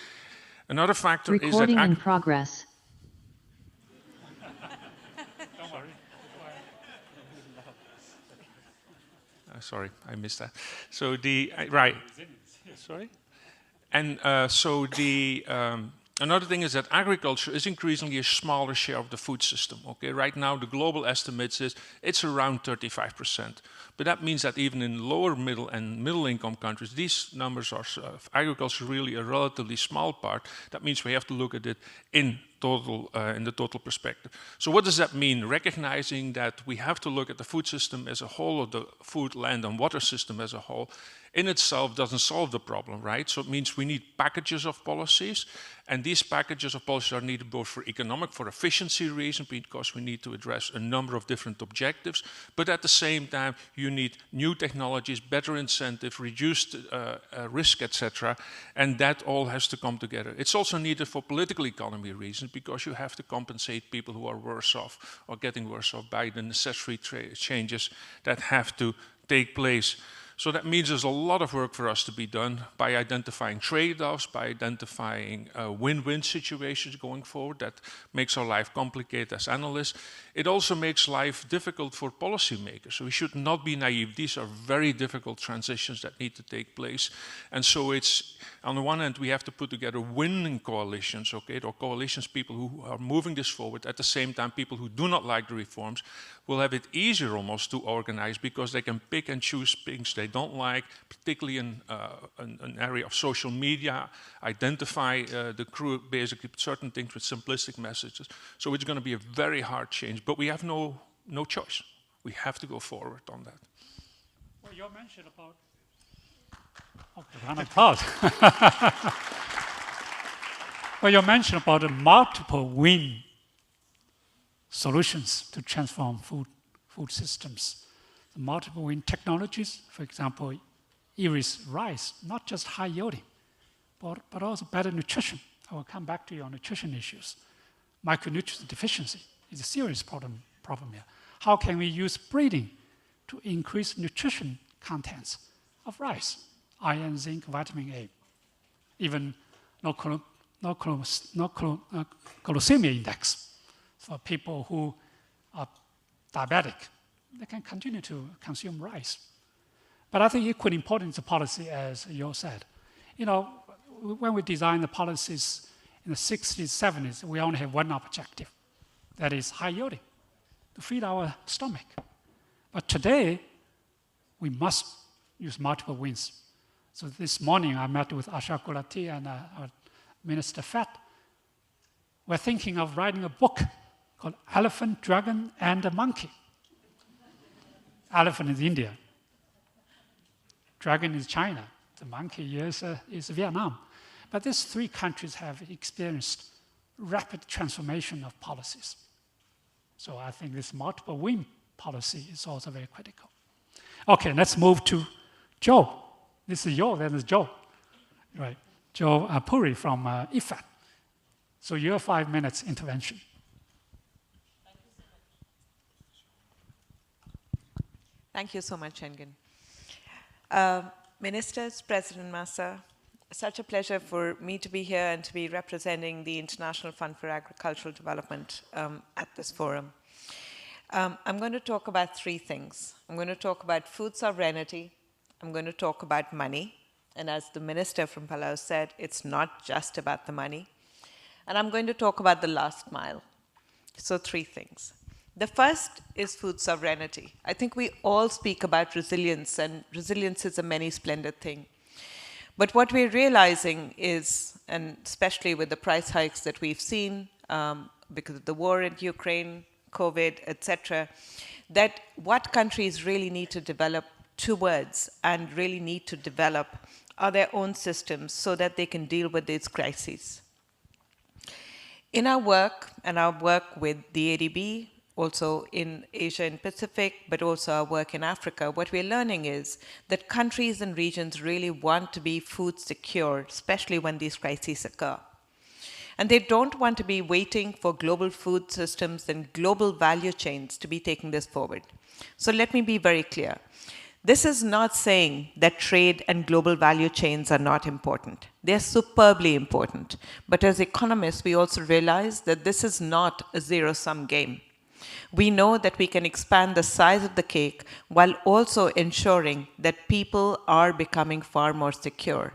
Another factor is that... Recording in progress. Don't worry. Sorry, I missed that. So right. Sorry? And another thing is that agriculture is increasingly a smaller share of the food system. Okay, right now the global estimates is it's around 35%. But that means that even in lower middle and middle income countries, these numbers are agriculture really a relatively small part. That means we have to look at it in the total perspective. So what does that mean? Recognizing that we have to look at the food system as a whole, or the food, land, and water system as a whole, in itself doesn't solve the problem, right? So it means we need packages of policies, and these packages of policies are needed both for efficiency reasons, because we need to address a number of different objectives, but at the same time, you need new technologies, better incentive, reduced risk, etc., and that all has to come together. It's also needed for political economy reasons, because you have to compensate people who are worse off or getting worse off by the necessary changes that have to take place. So that means there's a lot of work for us to be done by identifying trade-offs, by identifying win-win situations going forward. That makes our life complicated as analysts. It also makes life difficult for policymakers. So we should not be naive. These are very difficult transitions that need to take place. And so it's, on the one hand, we have to put together winning coalitions, okay, or coalitions, people who are moving this forward. At the same time, people who do not like the reforms will have it easier almost to organize because they can pick and choose things they don't like, particularly in an area of social media, identify the crew, basically certain things with simplistic messages. So it's going to be a very hard change, but we have no choice. We have to go forward on that. Well, you mentioned about... Okay, I'm proud. Well, you mentioned about the multiple win solutions to transform food systems. The multiple win technologies, for example, Erie's rice, not just high yielding, but also better nutrition. I will come back to you on nutrition issues. Micronutrient deficiency is a serious problem here. How can we use breeding to increase nutrition contents of rice? Iron, zinc, vitamin A. Even no glycemia index for people who are diabetic. They can continue to consume rice. But I think equally important is the policy, as you said. You know, when we design the policies in the 60s, 70s, we only have one objective. That is high yielding, to feed our stomach. But today, we must use multiple wins. So this morning, I met with Asha Gulati and our Minister Fat. We're thinking of writing a book called Elephant, Dragon, and the Monkey. Elephant is India. Dragon is China. The monkey is Vietnam. But these three countries have experienced rapid transformation of policies. So I think this multiple win policy is also very critical. Okay, let's move to Joe. This is Joe, then is Joe. Right, Joe Puri from IFAD. So your 5 minutes intervention. Thank you so much, Engen. Ministers, President Massa, such a pleasure for me to be here and to be representing the International Fund for Agricultural Development at this forum. I'm going to talk about three things. I'm going to talk about food sovereignty, I'm going to talk about money, and as the minister from Palau said, it's not just about the money. And I'm going to talk about the last mile. So three things. The first is food sovereignty. I think we all speak about resilience, and resilience is a many splendid thing. But what we're realizing is, and especially with the price hikes that we've seen because of the war in Ukraine, COVID, etc., that what countries really need to develop towards and really need to develop are their own systems so that they can deal with these crises. In our work, and our work with the ADB, also in Asia and Pacific, but also our work in Africa, what we're learning is that countries and regions really want to be food secure, especially when these crises occur. And they don't want to be waiting for global food systems and global value chains to be taking this forward. So let me be very clear. This is not saying that trade and global value chains are not important. They're superbly important. But as economists, we also realize that this is not a zero-sum game. We know that we can expand the size of the cake while also ensuring that people are becoming far more secure.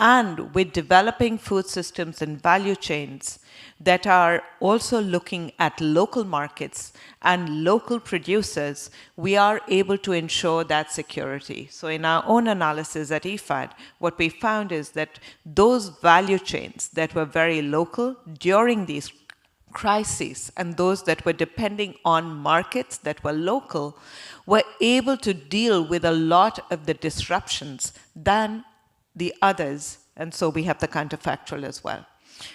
And with developing food systems and value chains that are also looking at local markets and local producers, we are able to ensure that security. So in our own analysis at IFAD, what we found is that those value chains that were very local during these crises and those that were depending on markets that were local were able to deal with a lot of the disruptions than the others, and so we have the counterfactual as well.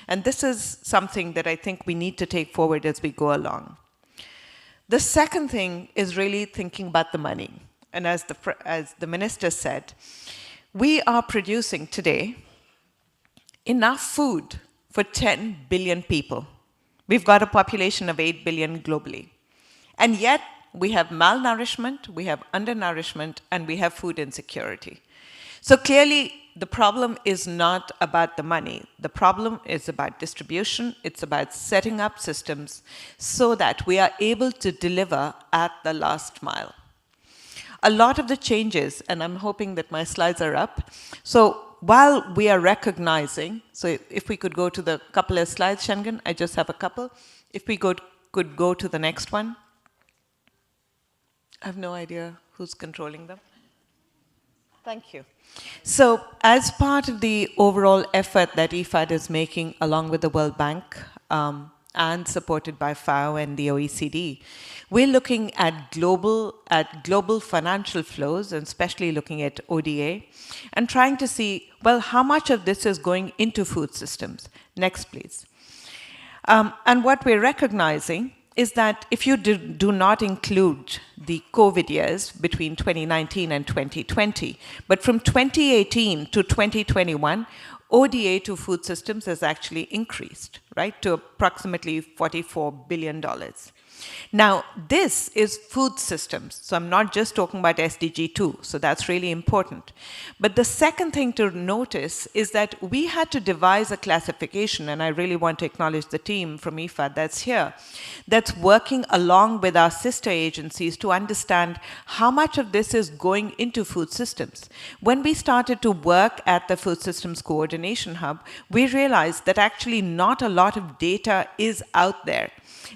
And this is something that I think we need to take forward as we go along. The second thing is really thinking about the money. And as the minister said, we are producing today enough food for 10 billion people. We've got a population of 8 billion globally. And yet, we have malnourishment, we have undernourishment, and we have food insecurity. So clearly, the problem is not about the money. The problem is about distribution. It's about setting up systems so that we are able to deliver at the last mile. A lot of the changes, and I'm hoping that my slides are up. So while we are recognizing, so if we could go to the couple of slides, Shengen, I just have a couple. If we could go to the next one. I have no idea who's controlling them. Thank you. So as part of the overall effort that IFAD is making along with the World Bank and supported by FAO and the OECD, we're looking at global financial flows, and especially looking at ODA, and trying to see, well, how much of this is going into food systems? Next, please. And what we're recognizing is that if you do not include the COVID years between 2019 and 2020, but from 2018 to 2021, ODA to food systems has actually increased, right, to approximately $44 billion. Now, this is food systems, so I'm not just talking about SDG 2, so that's really important. But the second thing to notice is that we had to devise a classification, and I really want to acknowledge the team from IFAD that's here, that's working along with our sister agencies to understand how much of this is going into food systems. When we started to work at the Food Systems Coordination Hub, we realized that actually not a lot of data is out there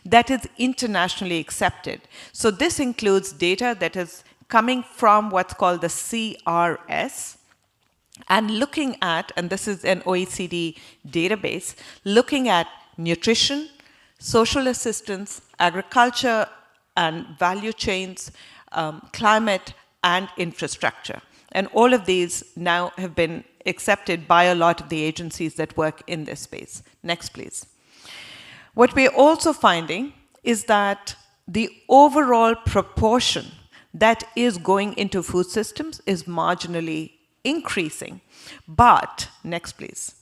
that is internationally accepted. So this includes data that is coming from what's called the CRS, and looking at, and this is an OECD database, looking at nutrition, social assistance, agriculture and value chains, climate and infrastructure. And all of these now have been accepted by a lot of the agencies that work in this space. Next, please. What we're also finding is that the overall proportion that is going into food systems is marginally increasing. But, next please,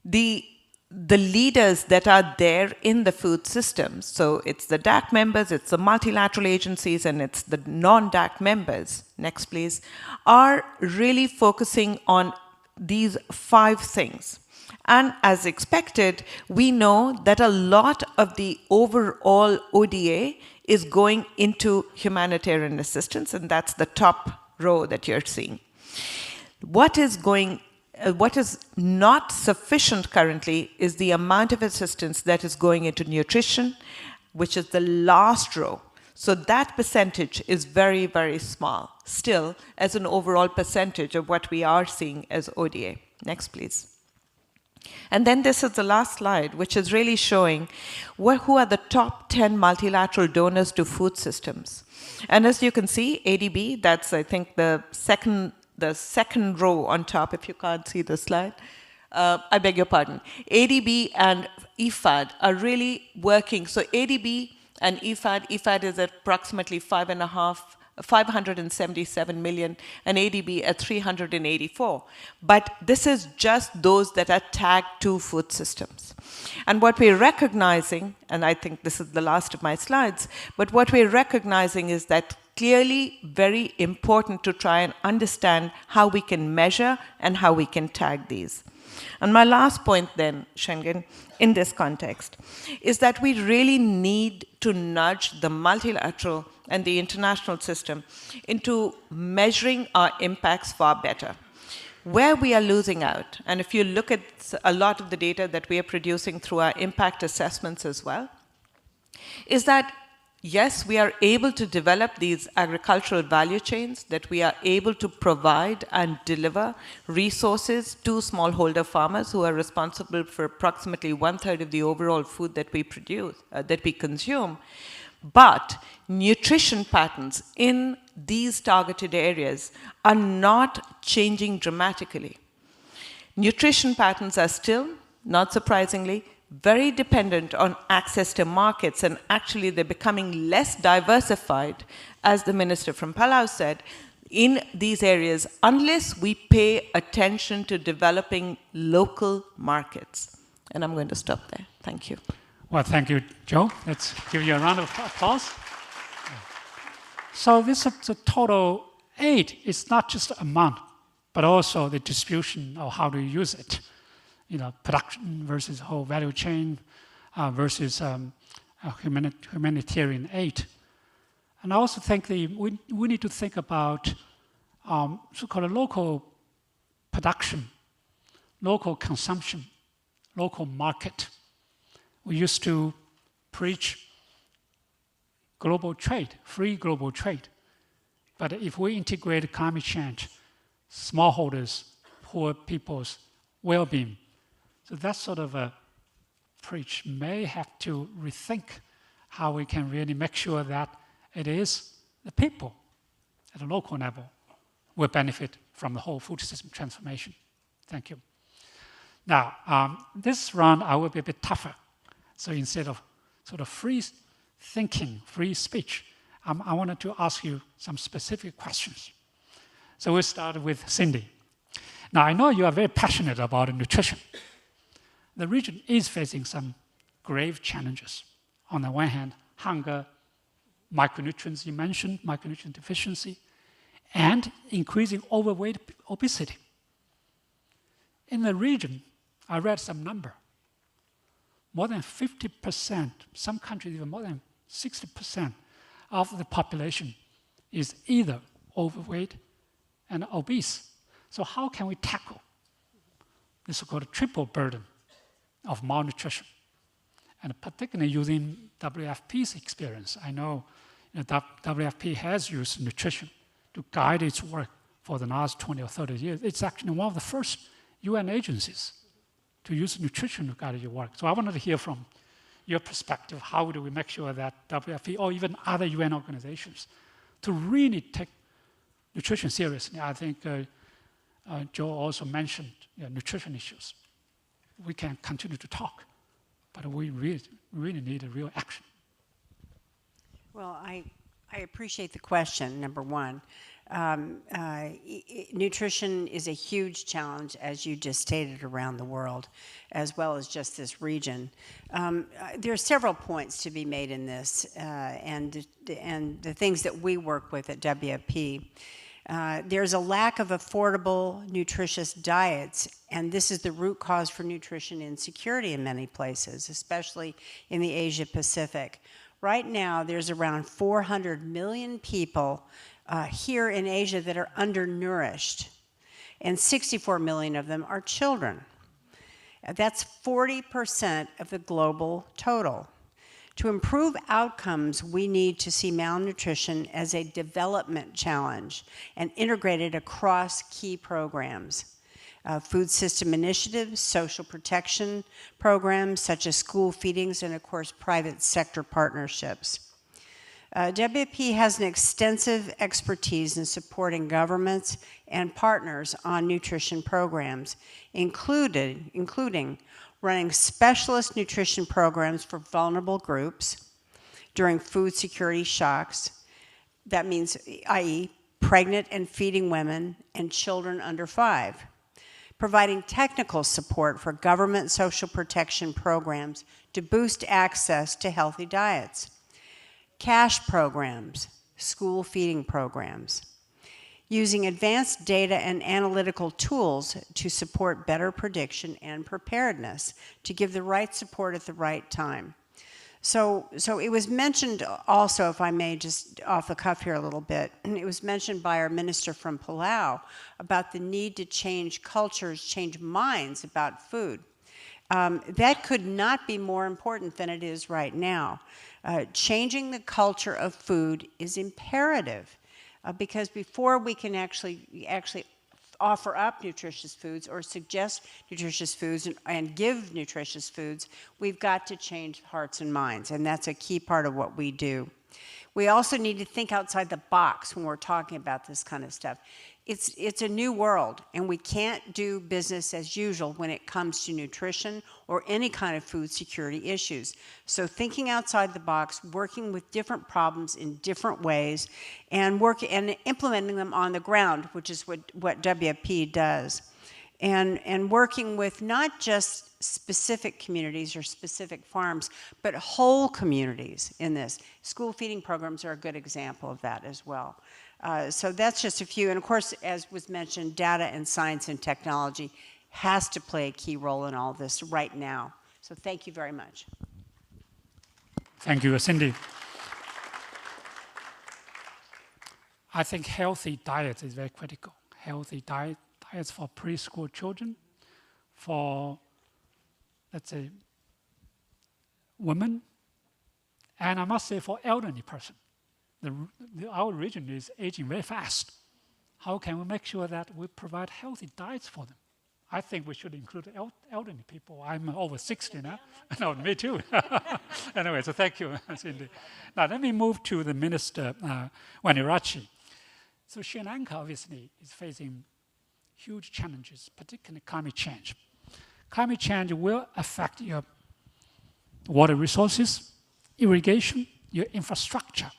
the leaders that are there in the food systems, so it's the DAC members, it's the multilateral agencies, and it's the non-DAC members, next please, are really focusing on these 5 things. And as expected, we know that a lot of the overall ODA is going into humanitarian assistance, and that's the top row that you're seeing. What is not sufficient currently is the amount of assistance that is going into nutrition, which is the last row. So that percentage is very, very small, still, as an overall percentage of what we are seeing as ODA. Next, please. And then this is the last slide, which is really showing who are the top 10 multilateral donors to food systems. And as you can see, ADB, that's, I think, the second row on top, if you can't see the slide. I beg your pardon. ADB and IFAD are really working. So ADB and IFAD is at approximately 577 million, and ADB at 384. But this is just those that are tagged to food systems. And what we're recognizing, and I think this is the last of my slides, but what we're recognizing is that clearly very important to try and understand how we can measure and how we can tag these. And my last point then, Shengen, in this context, is that we really need to nudge the multilateral and the international system into measuring our impacts far better. Where we are losing out, and if you look at a lot of the data that we are producing through our impact assessments as well, is that yes, we are able to develop these agricultural value chains, that we are able to provide and deliver resources to smallholder farmers who are responsible for approximately 1/3 of the overall food that we produce, that we consume. But nutrition patterns in these targeted areas are not changing dramatically. Nutrition patterns are still, not surprisingly, very dependent on access to markets, and actually they're becoming less diversified, as the minister from Palau said, in these areas, unless we pay attention to developing local markets. And I'm going to stop there. Thank you. Well, thank you, Joe. Let's give you a round of applause. So this is the total aid. It's not just amount, but also the distribution of how to use it. Production versus whole value chain versus humanitarian aid. And I also think we need to think about so-called local production, local consumption, local market. We used to preach global trade, free global trade. But if we integrate climate change, smallholders, poor people's well-being, so that sort of a preach may have to rethink how we can really make sure that it is the people at a local level will benefit from the whole food system transformation. Thank you. Now, this round I will be a bit tougher. So instead of sort of free thinking, free speech, I wanted to ask you some specific questions. So we'll start with Cindy. Now, I know you are very passionate about nutrition. The region is facing some grave challenges. On the one hand, hunger, micronutrients you mentioned, micronutrient deficiency, and increasing overweight obesity. In the region, I read some number. More than 50%, some countries even more than 60% of the population is either overweight and obese. So how can we tackle this so-called triple burden of malnutrition? And particularly using WFP's experience. I know WFP has used nutrition to guide its work for the last 20 or 30 years. It's actually one of the first UN agencies to use nutrition to guide your work. So I wanted to hear from your perspective, how do we make sure that WFP or even other UN organizations to really take nutrition seriously? I think Joe also mentioned nutrition issues. We can continue to talk, but we really need a real action. Well, I appreciate the question, number one. Nutrition is a huge challenge, as you just stated, around the world, as well as just this region. There are several points to be made in this, and the things that we work with at WFP. There's a lack of affordable, nutritious diets, and this is the root cause for nutrition insecurity in many places, especially in the Asia Pacific. Right now, there's around 400 million people here in Asia that are undernourished, and 64 million of them are children. That's 40% of the global total. To improve outcomes, we need to see malnutrition as a development challenge and integrated across key programs. Food system initiatives, social protection programs such as school feedings, and of course private sector partnerships. WFP has an extensive expertise in supporting governments and partners on nutrition programs, including running specialist nutrition programs for vulnerable groups during food security shocks. That means, i.e., pregnant and feeding women and children under 5. Providing technical support for government social protection programs to boost access to healthy diets. Cash programs, school feeding programs. Using advanced data and analytical tools to support better prediction and preparedness to give the right support at the right time. So it was mentioned also, if I may just off the cuff here a little bit, it was mentioned by our minister from Palau about the need to change cultures, change minds about food. That could not be more important than it is right now. Changing the culture of food is imperative because before we can actually offer up nutritious foods or suggest nutritious foods and give nutritious foods, we've got to change hearts and minds, and that's a key part of what we do. We also need to think outside the box when we're talking about this kind of stuff. It's a new world, and we can't do business as usual when it comes to nutrition or any kind of food security issues. So thinking outside the box, working with different problems in different ways, and implementing them on the ground, which is what WFP does. and working with not just specific communities or specific farms, but whole communities in this. School feeding programs are a good example of that as well. So that's just a few. And of course, as was mentioned, data and science and technology has to play a key role in all this right now. So thank you very much. Thank you, Cindy. I think healthy diet is very critical. Healthy diets for preschool children, for, let's say, women, and I must say for elderly person. Our region is aging very fast. How can we make sure that we provide healthy diets for them? I think we should include elderly people. I'm over 60 now. No, me too. Anyway, so thank you, Cindy. Now let me move to the Minister Wanirachi. So Sri Lanka obviously is facing huge challenges, particularly climate change. Climate change will affect your water resources, irrigation, your infrastructure.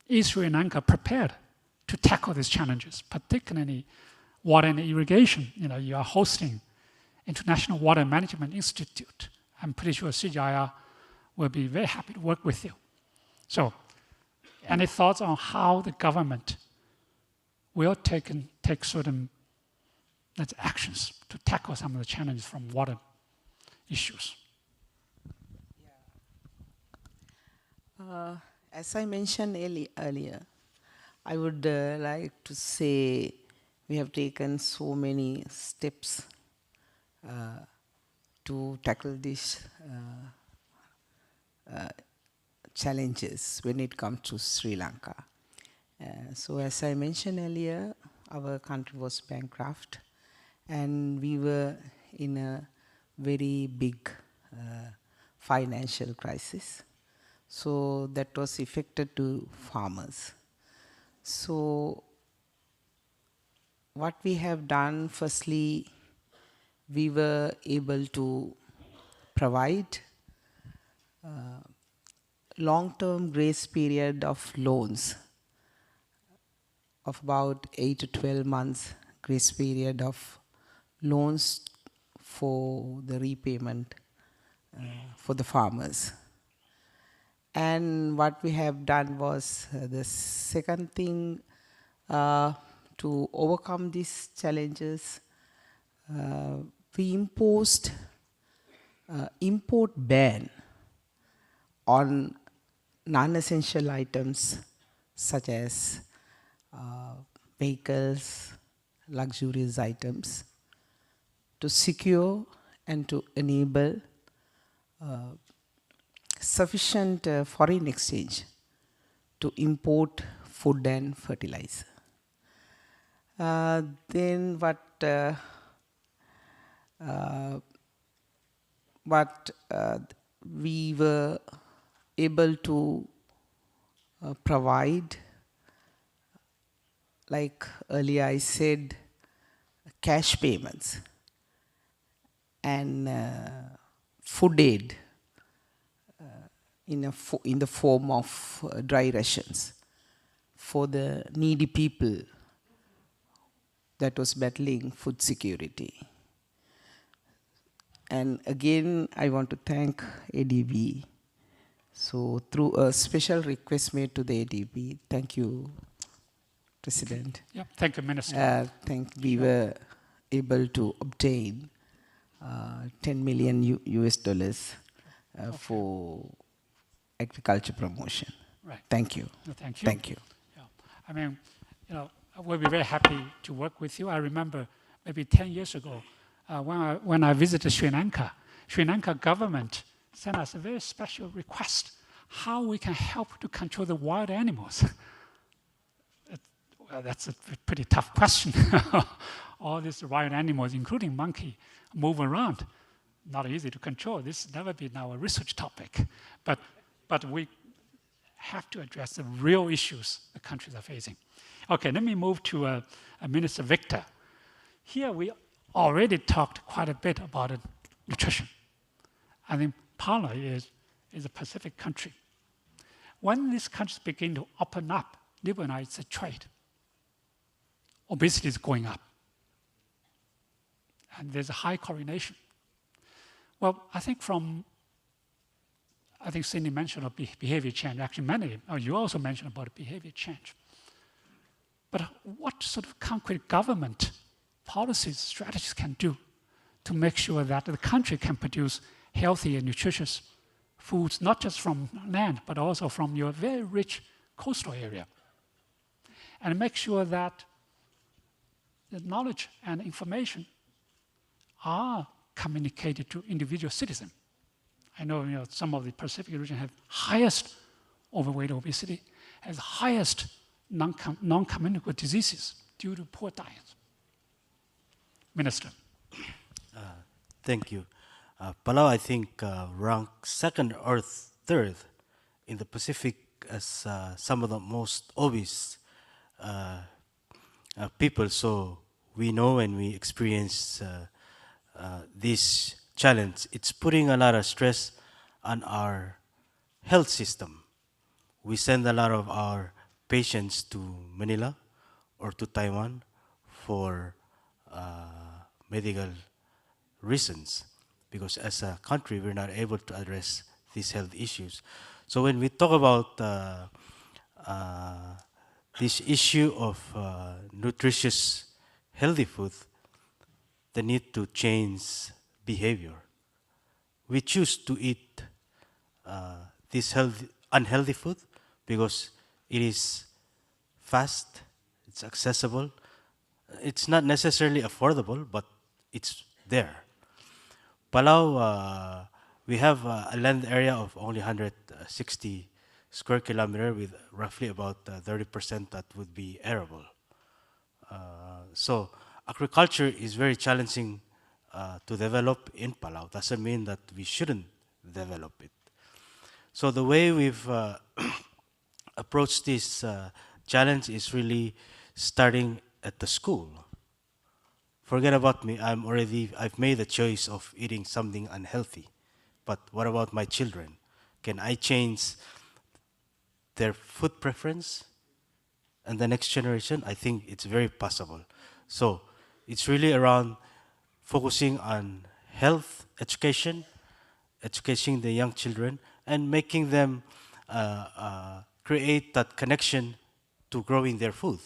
Is Sri Lanka prepared to tackle these challenges, particularly water and irrigation? You know, you are hosting International Water Management Institute. I'm pretty sure sg-afnr will be very happy to work with you. So, any thoughts on how the government will take certain actions to tackle some of the challenges from water issues? As I mentioned earlier, I would like to say we have taken so many steps to tackle these challenges when it comes to Sri Lanka. So as I mentioned earlier, our country was bankrupt and we were in a very big financial crisis. So that was affected to farmers. So what we have done, firstly, we were able to provide long-term grace period of loans of about 8 to 12 months grace period of loans for the repayment for the farmers. And what we have done was the second thing to overcome these challenges, we imposed import ban on non-essential items such as vehicles, luxurious items, to secure and to enable sufficient foreign exchange to import food and fertilizer. Then what we were able to provide, like earlier I said, cash payments and food aid in the form of dry rations for the needy people that was battling food security. And again, I want to thank ADB. So through a special request made to the ADB, thank you, President. Yeah, thank you, Minister. We were able to obtain 10 million US dollars for agriculture promotion. Right. Thank you. No, thank you. Thank you. Yeah. I mean, you know, we'll be very happy to work with you. I remember maybe 10 years ago when I visited Sri Lanka government sent us a very special request how we can help to control the wild animals. Well, that's a pretty tough question. All these wild animals, including monkey, move around. Not easy to control. This has never been our research topic. But we have to address the real issues the countries are facing. Okay, let me move to Minister Victor. Here we already talked quite a bit about nutrition. I think Pala is a Pacific country. When these countries begin to open up, liberalize the trade, obesity is going up. and there's a high correlation. Well, I think Cindy mentioned about behavior change. Actually, you also mentioned about behavior change. But what sort of concrete government policies, strategies can do to make sure that the country can produce healthy and nutritious foods, not just from land, but also from your very rich coastal area? And make sure that the knowledge and information are communicated to individual citizens. I know, some of the Pacific region have highest overweight obesity, has highest non-communicable diseases due to poor diet. Minister. Thank you. Palau, I think, ranked second or third in the Pacific as some of the most obese people. So we know and we experience this challenge. It's putting a lot of stress on our health system. We send a lot of our patients to Manila or to Taiwan for medical reasons, because as a country we're not able to address these health issues. So when we talk about this issue of nutritious, healthy food, the need to change behavior. We choose to eat this unhealthy food because it is fast, it's accessible, it's not necessarily affordable, but it's there. Palau, we have a land area of only 160 square kilometer with roughly about 30% that would be arable. So agriculture is very challenging to develop in Palau. Doesn't mean that we shouldn't develop it. So the way we've approached this challenge is really starting at the school. Forget about me, I've made the choice of eating something unhealthy. But what about my children? Can I change their food preference and the next generation? I think it's very possible. So it's really around focusing on health education, educating the young children, and making them create that connection to growing their food,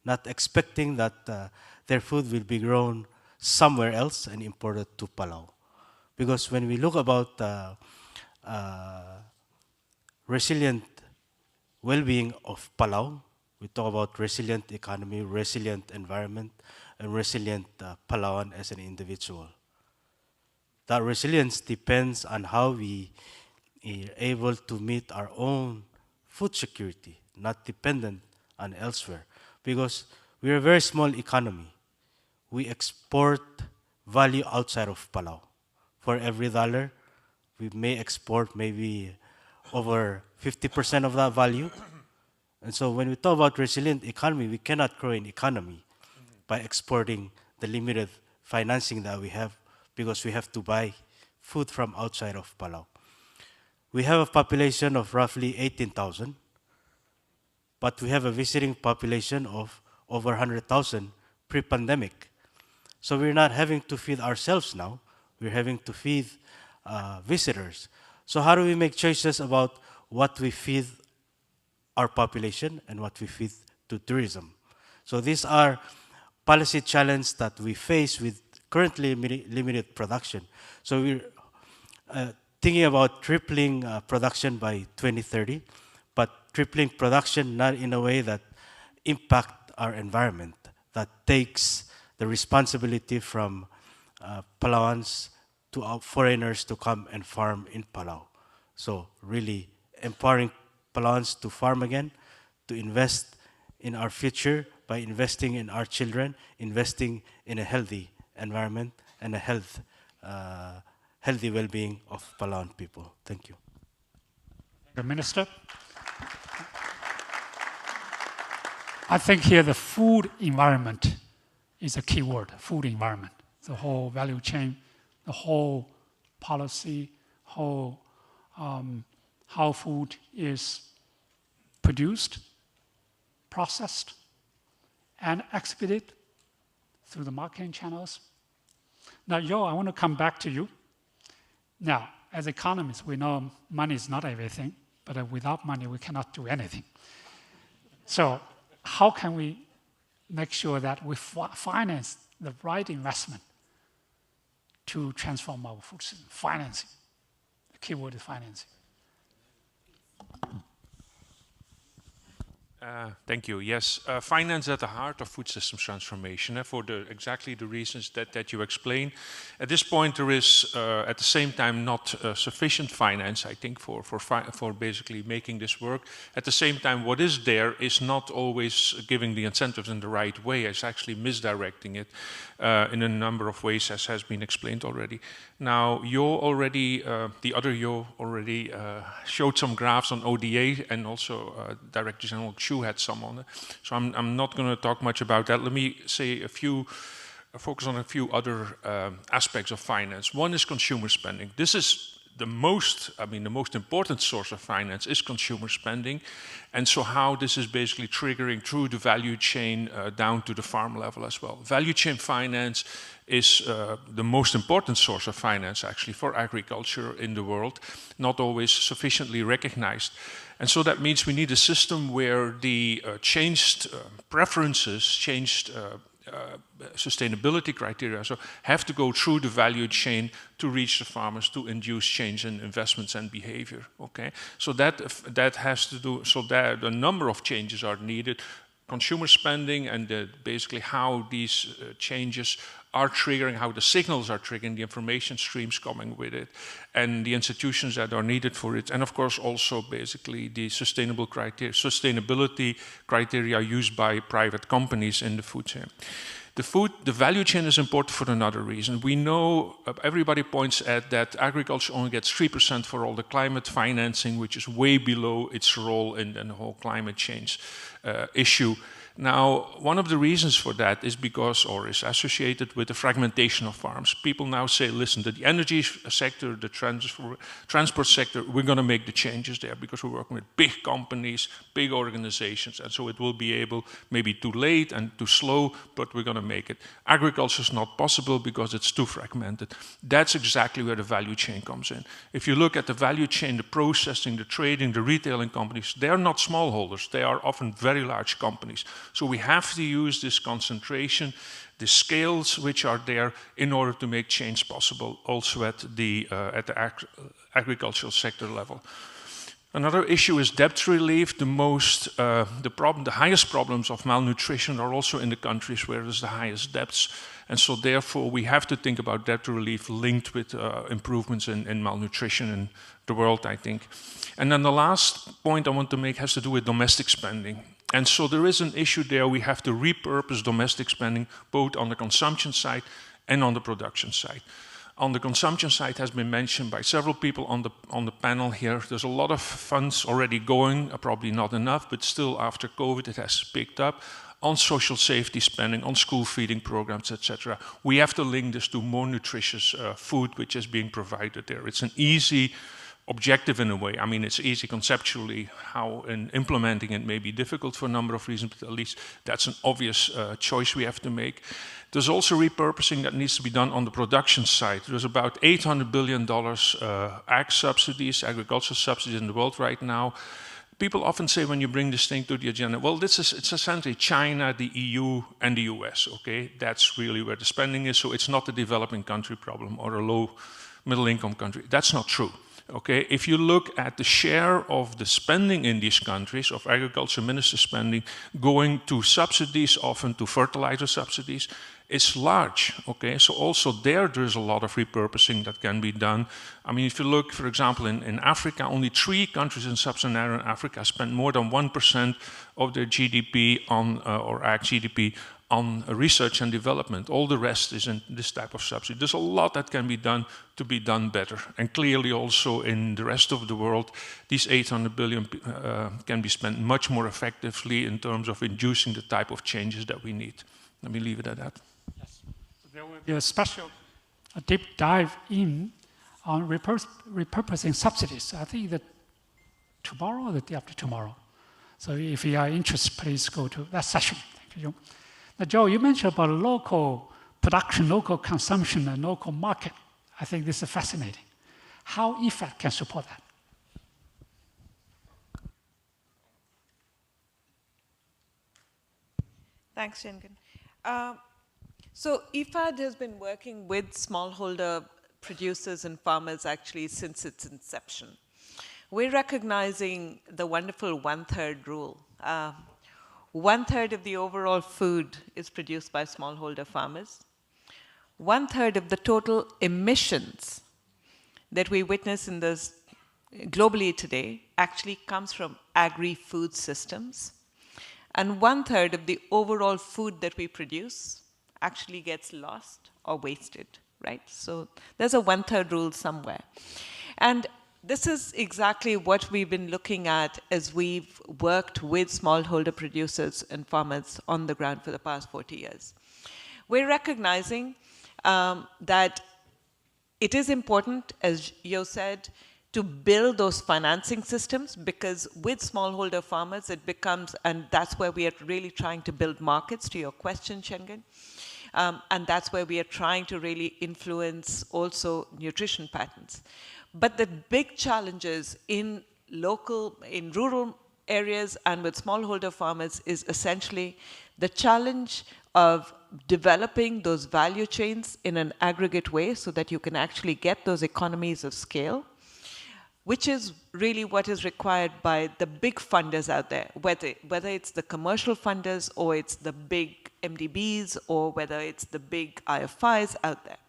not expecting that their food will be grown somewhere else and imported to Palau. Because when we look about resilient well-being of Palau, we talk about resilient economy, resilient environment, and resilient Palauan as an individual. That resilience depends on how we are able to meet our own food security, not dependent on elsewhere. Because we're a very small economy. We export value outside of Palau. For every dollar, we may export maybe over 50% of that value. And so when we talk about resilient economy, we cannot grow an economy by exporting the limited financing that we have, because we have to buy food from outside of Palau. We have a population of roughly 18,000, but we have a visiting population of over 100,000 pre-pandemic. So we're not having to feed ourselves now, we're having to feed visitors. So how do we make choices about what we feed our population and what we feed to tourism? So these are policy challenges that we face with currently limited production. So we're thinking about tripling production by 2030, but tripling production not in a way that impact our environment, that takes the responsibility from Palauans to foreigners to come and farm in Palau. So really empowering Palauans to farm again, to invest in our future by investing in our children, investing in a healthy environment and a healthy well-being of Palauan people. Thank you. The Minister. I think here the food environment is a key word, food environment. The whole value chain, the whole policy, how food is produced, processed, and expedited through the marketing channels. Now, Joe, I want to come back to you. Now, as economists, we know money is not everything, but without money, we cannot do anything. So how can we make sure that we finance the right investment to transform our food system? Financing. The key word is financing. Thank you. Yes, finance at the heart of food systems transformation for exactly the reasons that you explain. At this point, there is at the same time not sufficient finance, I think, for basically making this work. At the same time, what is there is not always giving the incentives in the right way. It's actually misdirecting it in a number of ways, as has been explained already. Now, the other Yo already showed some graphs on ODA, and also Director General Xu had some on it. So I'm not going to talk much about that. Let me say focus on a few other aspects of finance. One is consumer spending. This is the most important source of finance is consumer spending. And so how this is basically triggering through the value chain down to the farm level as well. Value chain finance is the most important source of finance actually for agriculture in the world, not always sufficiently recognized. And so that means we need a system where the changed preferences, changed sustainability criteria so have to go through the value chain to reach the farmers to induce change in investments and behavior. Okay, so that has to do. So that a number of changes are needed. Consumer spending and basically how these changes are triggering, how the signals are triggering the information streams coming with it, and the institutions that are needed for it, and of course also basically the sustainability criteria used by private companies in the food chain. The value chain is important for another reason. We know, everybody points at that agriculture only gets 3% for all the climate financing, which is way below its role in the whole climate change issue. Now, one of the reasons for that is because, or is associated with the fragmentation of farms. People now say, listen, the energy sector, the transport sector, we're going to make the changes there because we're working with big companies, big organizations, and so it will be able, maybe too late and too slow, but we're going to make it. Agriculture is not possible because it's too fragmented. That's exactly where the value chain comes in. If you look at the value chain, the processing, the trading, the retailing companies, they are not smallholders. They are often very large companies. So we have to use this concentration, the scales which are there in order to make change possible also at the agricultural sector level. Another issue is debt relief. The highest problems of malnutrition are also in the countries where there's the highest debts. And so therefore we have to think about debt relief linked with improvements in malnutrition in the world, I think. And then the last point I want to make has to do with domestic spending. And so there is an issue there. We have to repurpose domestic spending both on the consumption side and on the production side. On the consumption side has been mentioned by several people on the panel here. There's a lot of funds already going, probably not enough, but still after COVID it has picked up on social safety spending, on school feeding programs, etc. We have to link this to more nutritious food which is being provided there. It's an easy objective in a way. I mean, it's easy conceptually. How in implementing it may be difficult for a number of reasons, but at least that's an obvious choice we have to make. There's also repurposing that needs to be done on the production side. There's about $800 billion ag subsidies, agricultural subsidies in the world right now. People often say when you bring this thing to the agenda, well, it's essentially China, the EU, and the US, okay? That's really where the spending is, so it's not a developing country problem or a low middle income country. That's not true. Okay, if you look at the share of the spending in these countries, of agriculture minister spending, going to subsidies, often to fertilizer subsidies, it's large. Okay, so also there's a lot of repurposing that can be done. I mean, if you look, for example, in Africa, only 3 countries in sub-Saharan Africa spend more than 1% of their GDP on, or ag GDP, on research and development. All the rest is in this type of subsidy. There's a lot that can be done to be done better. And clearly also in the rest of the world, these 800 billion can be spent much more effectively in terms of inducing the type of changes that we need. Let me leave it at that. Yes. So there will be a deep dive in on repurposing subsidies. I think that tomorrow or the day after tomorrow. So if you are interested, please go to that session. Thank you. Now, Joe, you mentioned about local production, local consumption, and local market. I think this is fascinating. How IFAD can support that? Thanks, Shengen. So IFAD has been working with smallholder producers and farmers actually since its inception. We're recognizing the wonderful 1/3 rule. 1/3 of the overall food is produced by smallholder farmers. 1/3 of the total emissions that we witness in this globally today actually comes from agri-food systems. And 1/3 of the overall food that we produce actually gets lost or wasted, right? So there's a 1/3 rule somewhere. And this is exactly what we've been looking at as we've worked with smallholder producers and farmers on the ground for the past 40 years. We're recognizing that it is important, as Yo said, to build those financing systems, because with smallholder farmers it becomes, and that's where we are really trying to build markets, to your question, Shengen. And that's where we are trying to really influence also nutrition patterns. But the big challenges in rural areas and with smallholder farmers is essentially the challenge of developing those value chains in an aggregate way so that you can actually get those economies of scale, which is really what is required by the big funders out there, whether it's the commercial funders or it's the big MDBs or whether it's the big IFIs out there.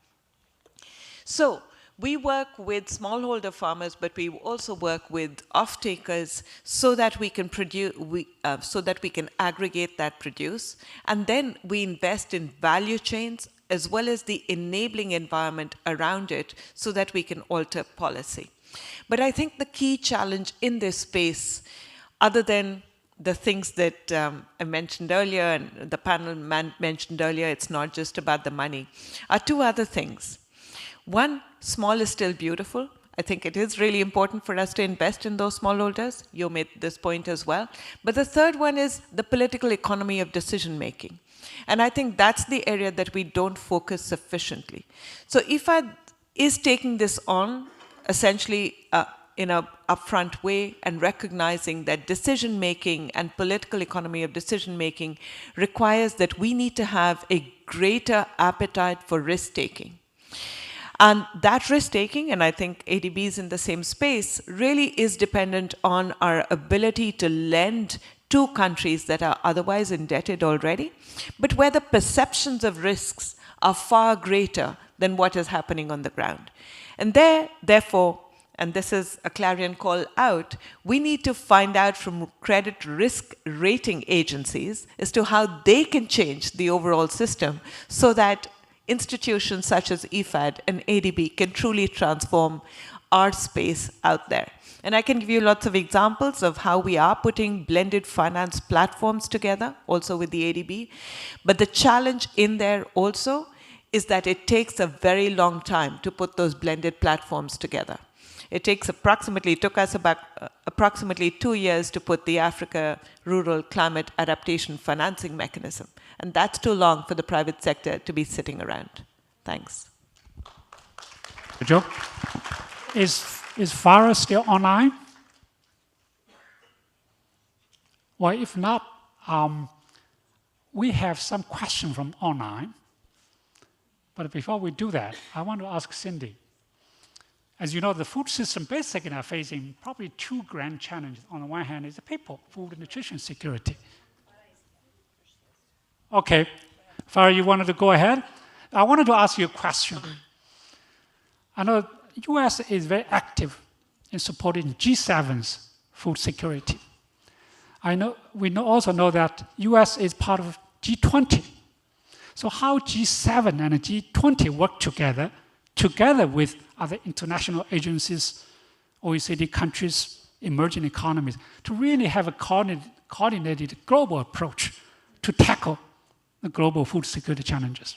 So we work with smallholder farmers, but we also work with off-takers so that we can aggregate that produce, and then we invest in value chains as well as the enabling environment around it so that we can alter policy. But I think the key challenge in this space, other than the things that I mentioned earlier and the panel mentioned earlier, it's not just about the money, are two other things. One, small is still beautiful. I think it is really important for us to invest in those smallholders. You made this point as well. But the third one is the political economy of decision making. And I think that's the area that we don't focus sufficiently. So IFAD is taking this on essentially in an upfront way and recognizing that decision making and political economy of decision making requires that we need to have a greater appetite for risk taking. And that risk-taking, and I think ADB is in the same space, really is dependent on our ability to lend to countries that are otherwise indebted already, but where the perceptions of risks are far greater than what is happening on the ground. And therefore, and this is a clarion call out, we need to find out from credit risk rating agencies as to how they can change the overall system so that institutions such as IFAD and ADB can truly transform our space out there. And I can give you lots of examples of how we are putting blended finance platforms together, also with the ADB. But the challenge in there also is that it takes a very long time to put those blended platforms together. It took us about approximately 2 years to put the Africa Rural Climate Adaptation Financing Mechanism. And that's too long for the private sector to be sitting around. Thanks. Joe, is Farah still online? Well, if not, we have some questions from online. But before we do that, I want to ask Cindy. As you know, the food system basically are facing probably two grand challenges. On the one hand is the people, food and nutrition security. Okay, Farah, you wanted to go ahead? I wanted to ask you a question. I know US is very active in supporting G7's food security. We also know that US is part of G20. So how G7 and G20 work together with other international agencies, OECD countries, emerging economies, to really have a coordinated global approach to tackle the global food security challenges.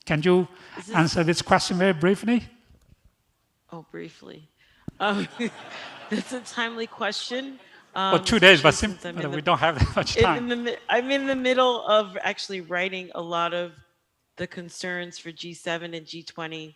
Can you answer this question very briefly? Oh, briefly. That's a timely question. Well, 2 days, but we don't have that much time. I'm in the middle of actually writing a lot of the concerns for G7 and G20.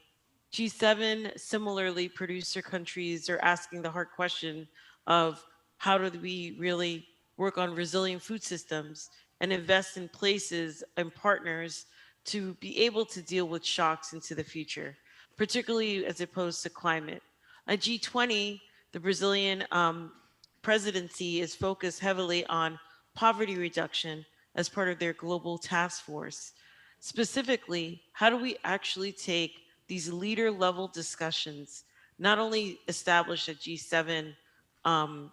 G7, similarly, producer countries are asking the hard question of how do we really work on resilient food systems and invest in places and partners to be able to deal with shocks into the future, particularly as opposed to climate. At G20, the Brazilian presidency is focused heavily on poverty reduction as part of their global task force. Specifically, how do we actually take these leader level discussions, not only established at G7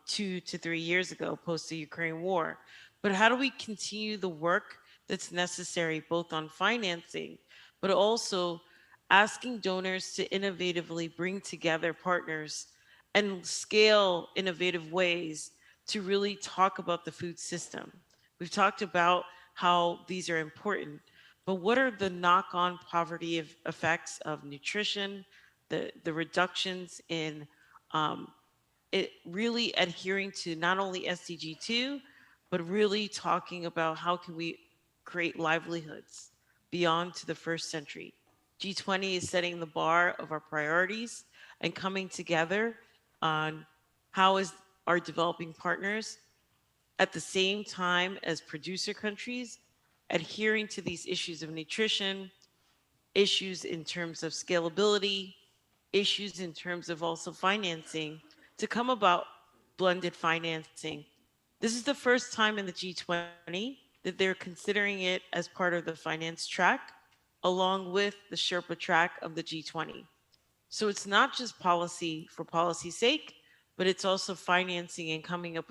2 to 3 years ago post the Ukraine war, but how do we continue the work that's necessary both on financing, but also asking donors to innovatively bring together partners and scale innovative ways to really talk about the food system. We've talked about how these are important, but what are the knock-on poverty effects of nutrition, the reductions in it really adhering to not only SDG 2, but really talking about how can we create livelihoods beyond to the first century. G20 is setting the bar of our priorities and coming together on how is our developing partners at the same time as producer countries adhering to these issues of nutrition, issues in terms of scalability, issues in terms of also financing to come about blended financing. This is the first time in the G20 that they're considering it as part of the finance track, along with the Sherpa track of the G20. So it's not just policy for policy's sake, but it's also financing and coming up with